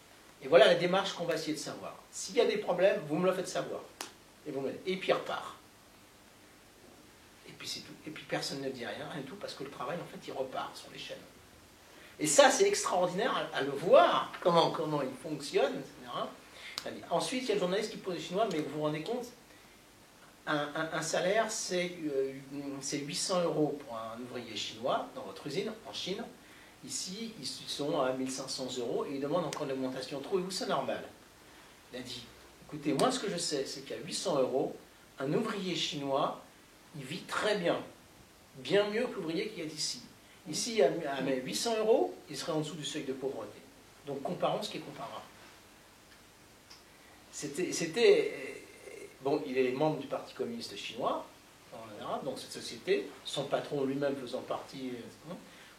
Et voilà la démarche qu'on va essayer de savoir. S'il y a des problèmes, vous me le faites savoir. Et puis il repart. Et puis c'est tout. Et puis personne ne dit rien, rien du tout, parce que le travail en fait il repart sur les chaînes. Et ça c'est extraordinaire à le voir, comment il fonctionne, etc. Ensuite il y a le journaliste qui pose les Chinois, mais vous vous rendez compte, un salaire c'est 800 € pour un ouvrier chinois dans votre usine en Chine. Ici, ils sont à 1500 € et ils demandent encore une augmentation. Trouvez-vous ça normal? Il a dit, écoutez, moi ce que je sais, c'est qu'à 800 €, un ouvrier chinois, il vit très bien. Bien mieux que l'ouvrier qui est ici. Ici, à 800 €, il serait en dessous du seuil de pauvreté. Donc comparons ce qui est comparable. Bon, il est membre du Parti communiste chinois, donc cette société, son patron lui-même faisant partie.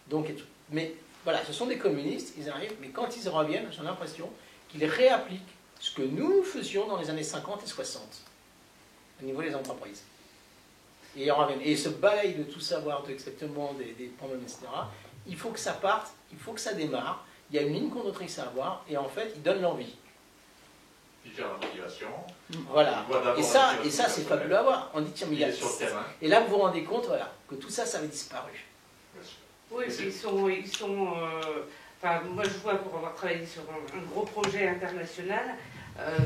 Donc, mais voilà, ce sont des communistes, ils arrivent, mais quand ils reviennent, j'ai l'impression qu'ils réappliquent ce que nous faisions dans les années 50 et 60, au niveau des entreprises. Et ils reviennent. Et ils se balayent de tout savoir, exactement des problèmes, etc. Il faut que ça parte, il faut que ça démarre, il y a une ligne conductrice à avoir, et en fait, ils donnent l'envie. Il gère la motivation. Voilà. Et ça c'est fabuleux à voir. On dit, tiens, mais il y a... sur le terrain. Et là, vous vous rendez compte, voilà, que tout ça, ça avait disparu. Oui, ils sont enfin, moi, je vois, pour avoir travaillé sur un gros projet international,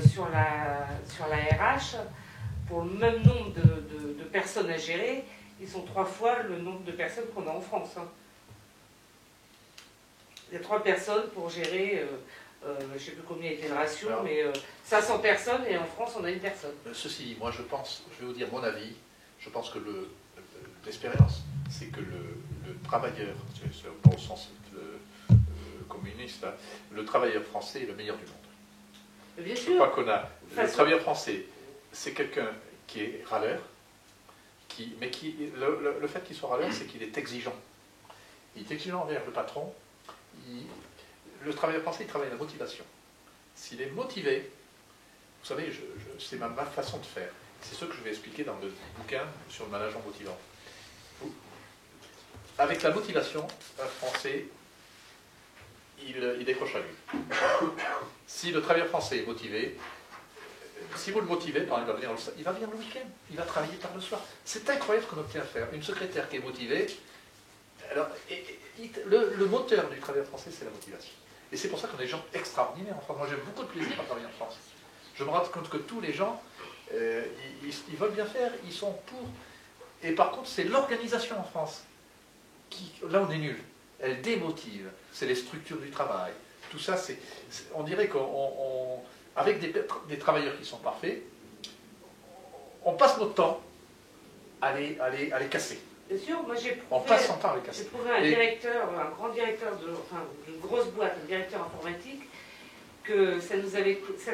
sur la RH, pour le même nombre de personnes à gérer, ils sont 3 fois le nombre de personnes qu'on a en France. Hein. Il y a 3 personnes pour gérer... je ne sais plus combien était le ratio, alors, mais 500 personnes et en France on a 1 personne. Ceci dit, moi je pense, je vais vous dire mon avis, je pense que l'expérience, c'est que le travailleur, dans le sens communiste, hein, le travailleur français est le meilleur du monde. Bien sûr. Je crois qu'on a. Le travailleur français, c'est quelqu'un qui est râleur, mais le fait qu'il soit râleur, c'est qu'il est exigeant. Il est exigeant envers le patron. Le travailleur français, il travaille à la motivation. S'il est motivé, vous savez, c'est ma façon de faire. C'est ce que je vais expliquer dans le bouquin sur le management motivant. Avec la motivation, un Français, il décroche à lui. Si le travailleur français est motivé, si vous le motivez, par exemple, il va venir le week-end, il va travailler tard le soir. C'est incroyable ce qu'on obtient à faire. Une secrétaire qui est motivée, alors, le moteur du travailleur français, c'est la motivation. Et c'est pour ça qu'on a des gens extraordinaires en France. Moi, j'ai beaucoup de plaisir à travailler en France. Je me rends compte que tous les gens, ils veulent bien faire, ils sont pour. Et par contre, c'est l'organisation en France là, on est nul. Elle démotive. C'est les structures du travail. Tout ça, on dirait qu'avec des travailleurs qui sont parfaits, on passe notre temps à les casser. Bien sûr, moi j'ai prouvé un grand directeur d'une grosse boîte, un directeur informatique, que ça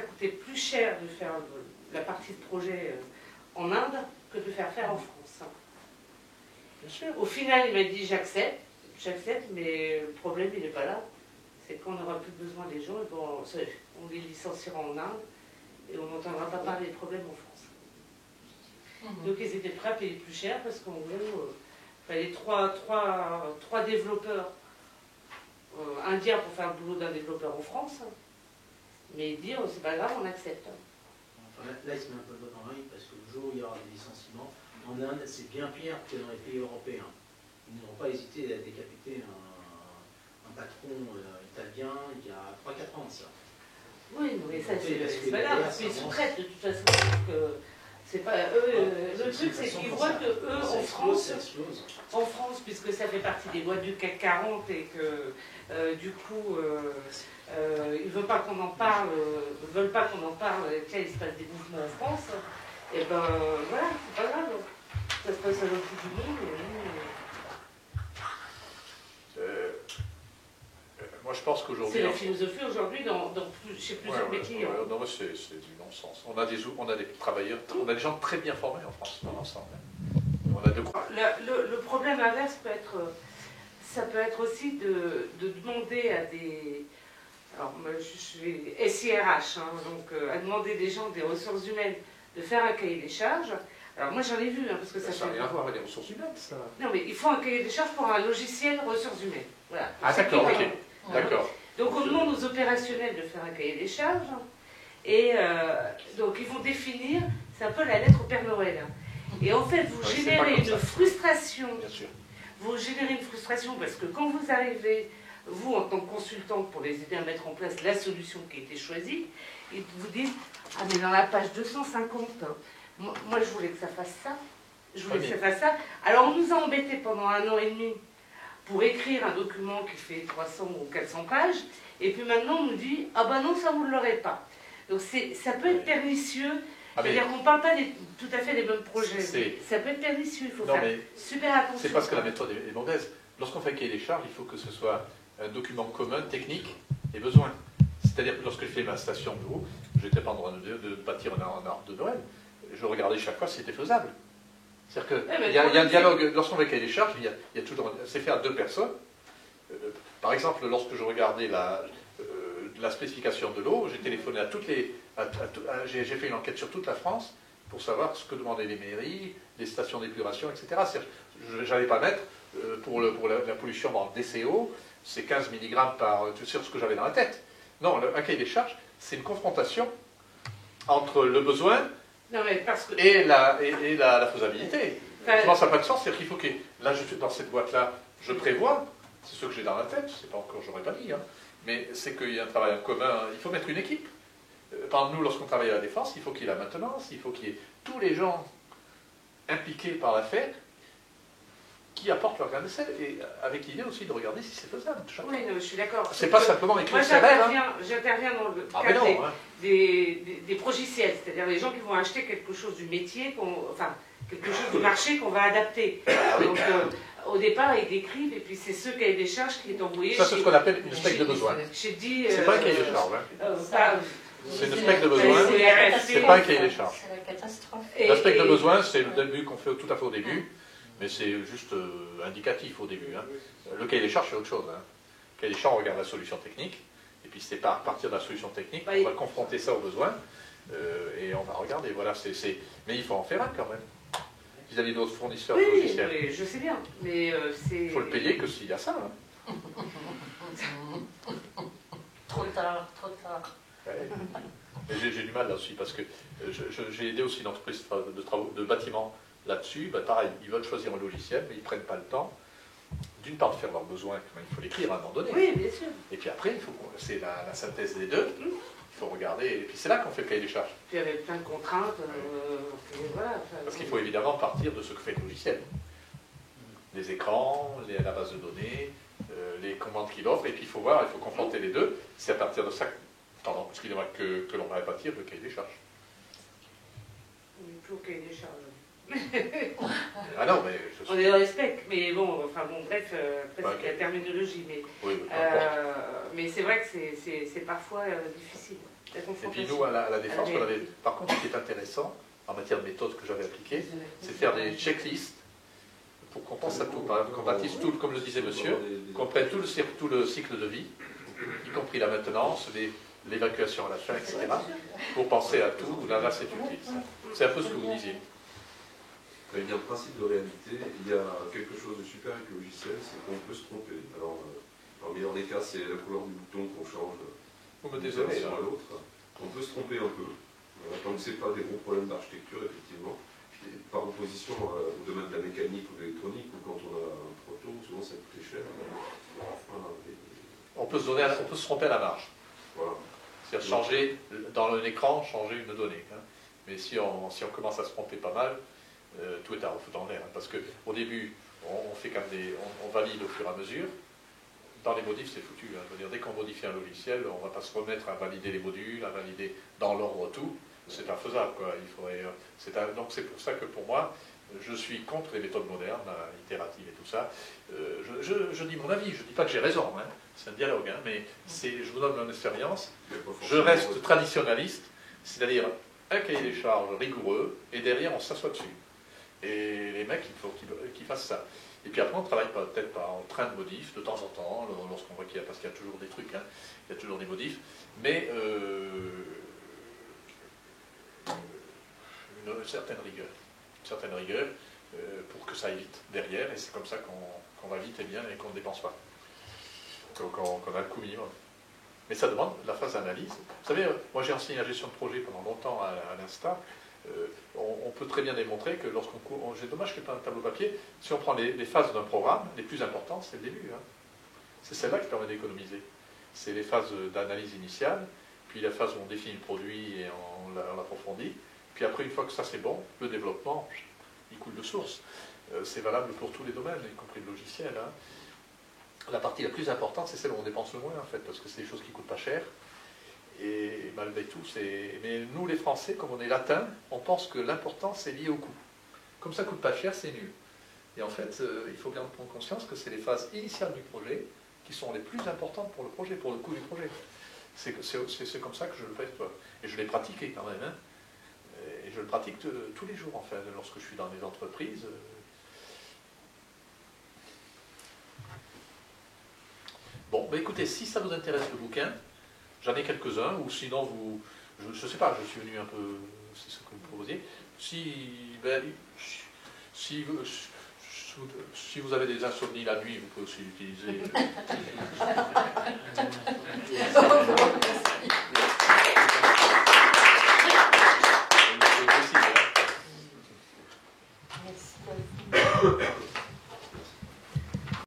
coûtait plus cher de faire la partie de projet en Inde que de faire en France. Bien sûr. Au final, il m'a dit j'accepte, mais le problème il n'est pas là. C'est qu'on n'aura plus besoin des gens, et bon, on les licenciera en Inde et on n'entendra pas parler des problèmes en France. Donc ils étaient prêts à payer plus cher parce qu'en gros, il fallait trois développeurs indiens pour faire le boulot d'un développeur en France. Mais dire, c'est pas grave, on accepte. Enfin, là, il se met un peu le doigt dans l'œil parce que le jour où il y aura des licenciements, en Inde, c'est bien pire que dans les pays européens. Ils n'auront pas hésité à décapiter un patron italien il y a 3-4 ans de ça. Oui, mais ça, c'est pas grave, parce qu'ils sous-traitent de toute façon. C'est pas le truc, c'est qu'ils voient que eux, en France, puisque ça fait partie des lois du CAC 40 et que du coup, ils veulent pas qu'on en parle, tiens, il se passe des mouvements en France, et ben voilà, c'est pas grave. Ça se passe à l'autre bout du monde. Moi, je pense qu'aujourd'hui... C'est la philosophie aujourd'hui chez plusieurs métiers. Non, c'est du non-sens. On a des travailleurs, on a des gens très bien formés en France, dans l'ensemble. On a de quoi. Le problème inverse ça peut être aussi de demander à des... Alors, moi, je suis SIRH, donc à demander des gens des ressources humaines de faire un cahier des charges. Alors moi j'en ai vu, parce que ça n'a rien à voir avec les ressources humaines, ça. Non, mais il faut un cahier des charges pour un logiciel ressources humaines. Voilà. Ah d'accord, ok. D'accord. Donc on demande aux opérationnels de faire un cahier des charges, et donc ils vont définir, c'est un peu la lettre au Père Noël. Et en fait, vous générez une frustration. Bien sûr. Vous générez une frustration parce que quand vous arrivez, vous en tant que consultante, pour les aider à mettre en place la solution qui a été choisie, et vous dites, ah mais dans la page 250, moi je voulais que ça fasse ça, Alors on nous a embêtés pendant 1 an et demi pour écrire un document qui fait 300 ou 400 pages, et puis maintenant on nous dit, ah ben non, ça vous ne l'aurez pas. Donc ça peut être pernicieux, c'est-à-dire qu'on ne parle pas tout à fait des mêmes projets. Ça peut être pernicieux, il faut faire super attention. C'est parce que la méthode est mauvaise. Lorsqu'on fait un cahier des charges, il faut que ce soit un document commun, technique et besoin. C'est-à-dire que lorsque je fais ma station d'eau, j'étais pas en droit de bâtir un arbre de Noël, je regardais chaque fois si c'était faisable. C'est-à-dire qu'il y a un dialogue, lorsqu'on fait cahier des charges, il y a toujours, c'est fait à 2 personnes. Par exemple, lorsque je regardais la spécification de l'eau, j'ai téléphoné à toutes les... j'ai fait une enquête sur toute la France pour savoir ce que demandaient les mairies, les stations d'épuration, etc. Je n'allais pas mettre, pour la pollution dans le DCO, c'est 15 mg sur ce que j'avais dans la tête. Non, un cahier des charges, c'est une confrontation entre le besoin et la faisabilité. Sinon, ça n'a pas de sens. C'est-à-dire qu'il faut que, là, dans cette boîte-là, je prévois, c'est ce que j'ai dans la tête, c'est pas encore, j'aurais pas dit, mais c'est qu'il y a un travail en commun, il faut mettre une équipe. Par exemple, nous, lorsqu'on travaille à la Défense, il faut qu'il y ait la maintenance, il faut qu'il y ait tous les gens impliqués par l'affaire qui apportent leur grain de sel, et avec l'idée aussi de regarder si c'est faisable. Oui, je suis d'accord. C'est pas simplement écrire CRR. J'interviens dans le cadre des progiciels, c'est-à-dire les gens qui vont acheter quelque chose du métier, quelque chose du marché qu'on va adapter. Donc, au départ, ils décrivent, et puis c'est ce cahier des charges qui est envoyé. Ça, c'est ce qu'on appelle une spec de besoin. C'est pas un cahier des charges. C'est une spec de besoin, c'est pas un cahier des charges. C'est la catastrophe. La spec de besoin, c'est le début qu'on fait tout à fait au début. Mais c'est juste indicatif au début. Le cahier des charges, c'est autre chose. Le cahier des charges, on regarde la solution technique, et puis c'est à partir de la solution technique, on va confronter ça aux besoins, et on va regarder. Voilà, mais il faut en faire un quand même. Vis-à-vis d'autres fournisseurs de logiciels. Oui, je sais bien, mais c'est... Il faut le payer que s'il y a ça. Trop tard, trop tard. Ouais. J'ai du mal là aussi, parce que j'ai aidé aussi une entreprise de bâtiment là-dessus. Pareil, ils veulent choisir un logiciel, mais ils ne prennent pas le temps, d'une part de faire leurs besoins, il faut l'écrire à un moment donné. Oui, bien sûr. Et puis après, c'est la synthèse des deux. Il faut regarder, et puis c'est là qu'on fait le cahier des charges. Puis avec plein de contraintes, voilà. Parce qu'il faut évidemment partir de ce que fait le logiciel. Les écrans, la base de données, les commandes qu'il offre, et puis il faut voir, il faut confronter les deux. C'est à partir de ça, excusez-moi, que l'on va répartir le cahier des charges. Oui, toujours cahier des charges. Ah non, mais on est dans les specs, mais bon, bref, c'est la terminologie, mais c'est vrai que c'est parfois difficile. Et puis nous, à la Défense, par contre, ce qui est intéressant, en matière de méthode que j'avais appliquée, c'est de faire des checklists pour qu'on pense à tout, qu'on bâtisse tout, comme le disait monsieur, qu'on prenne tout le cycle de vie, y compris la maintenance, l'évacuation à la fin, etc., pour penser à tout. Là, c'est utile. C'est un peu ce que vous disiez. Il y a un principe de réalité, il y a quelque chose de super avec le logiciel, c'est qu'on peut se tromper. Alors, dans le meilleur des cas, c'est la couleur du bouton qu'on change d'un sur l'autre. On peut se tromper un peu. Tant que ce n'est pas des gros problèmes d'architecture, effectivement. Et par opposition au domaine de la mécanique ou de l'électronique, où quand on a un proto, souvent ça coûte cher. On peut se tromper à la marge. Voilà. C'est-à-dire changer, dans l'écran, changer une donnée. Mais si on commence à se tromper pas mal, tout est à refouler en l'air. Hein, parce qu'au début, on fait comme on valide au fur et à mesure. Dans les modifs, c'est foutu. Hein. Je veux dire, dès qu'on modifie un logiciel, on ne va pas se remettre à valider les modules, à valider dans l'ordre tout. C'est infaisable, quoi. Il faudrait, donc c'est pour ça que pour moi, je suis contre les méthodes modernes, itératives et tout ça. Je dis mon avis, je ne dis pas que j'ai raison, hein. C'est un dialogue, hein, mais je vous donne mon expérience. Je reste traditionnaliste, c'est-à-dire un cahier des charges rigoureux, et derrière on s'assoit dessus. Et les mecs, il faut qu'ils fassent ça. Et puis après, on ne travaille peut-être pas en train de modifs, de temps en temps, lorsqu'on voit parce qu'il y a toujours des trucs, hein, il y a toujours des modifs, mais une certaine rigueur pour que ça aille vite derrière, et c'est comme ça qu'on va vite et bien et qu'on ne dépense pas, qu'on a le coût minimum. Mais ça demande la phase d'analyse. Vous savez, moi j'ai enseigné la gestion de projet pendant longtemps à l'Insta. On peut très bien démontrer que lorsqu'on court, j'ai dommage qu'il n'y ait pas un tableau papier, si on prend les phases d'un programme, les plus importantes, c'est le début. Hein. C'est celle-là qui permet d'économiser. C'est les phases d'analyse initiale, puis la phase où on définit le produit et on l'approfondit. Puis après, une fois que ça c'est bon, le développement, il coule de source. C'est valable pour tous les domaines, y compris le logiciel. Hein. La partie la plus importante, c'est celle où on dépense le moins, en fait, parce que c'est des choses qui ne coûtent pas cher. Et malgré tout, mais nous les Français, comme on est latins, on pense que l'important c'est lié au coût. Comme ça ne coûte pas cher, c'est nul. Et en fait, il faut bien prendre conscience que c'est les phases initiales du projet qui sont les plus importantes pour le projet, pour le coût du projet. C'est comme ça que je le fais. Et je l'ai pratiqué quand même. Hein. Et je le pratique tous les jours, en fait, lorsque je suis dans des entreprises. Bon, bah écoutez, si ça vous intéresse le bouquin, j'en ai quelques-uns, ou sinon je ne sais pas, je suis venu un peu, c'est ce que vous proposiez. Si vous avez des insomnies la nuit, vous pouvez aussi l'utiliser.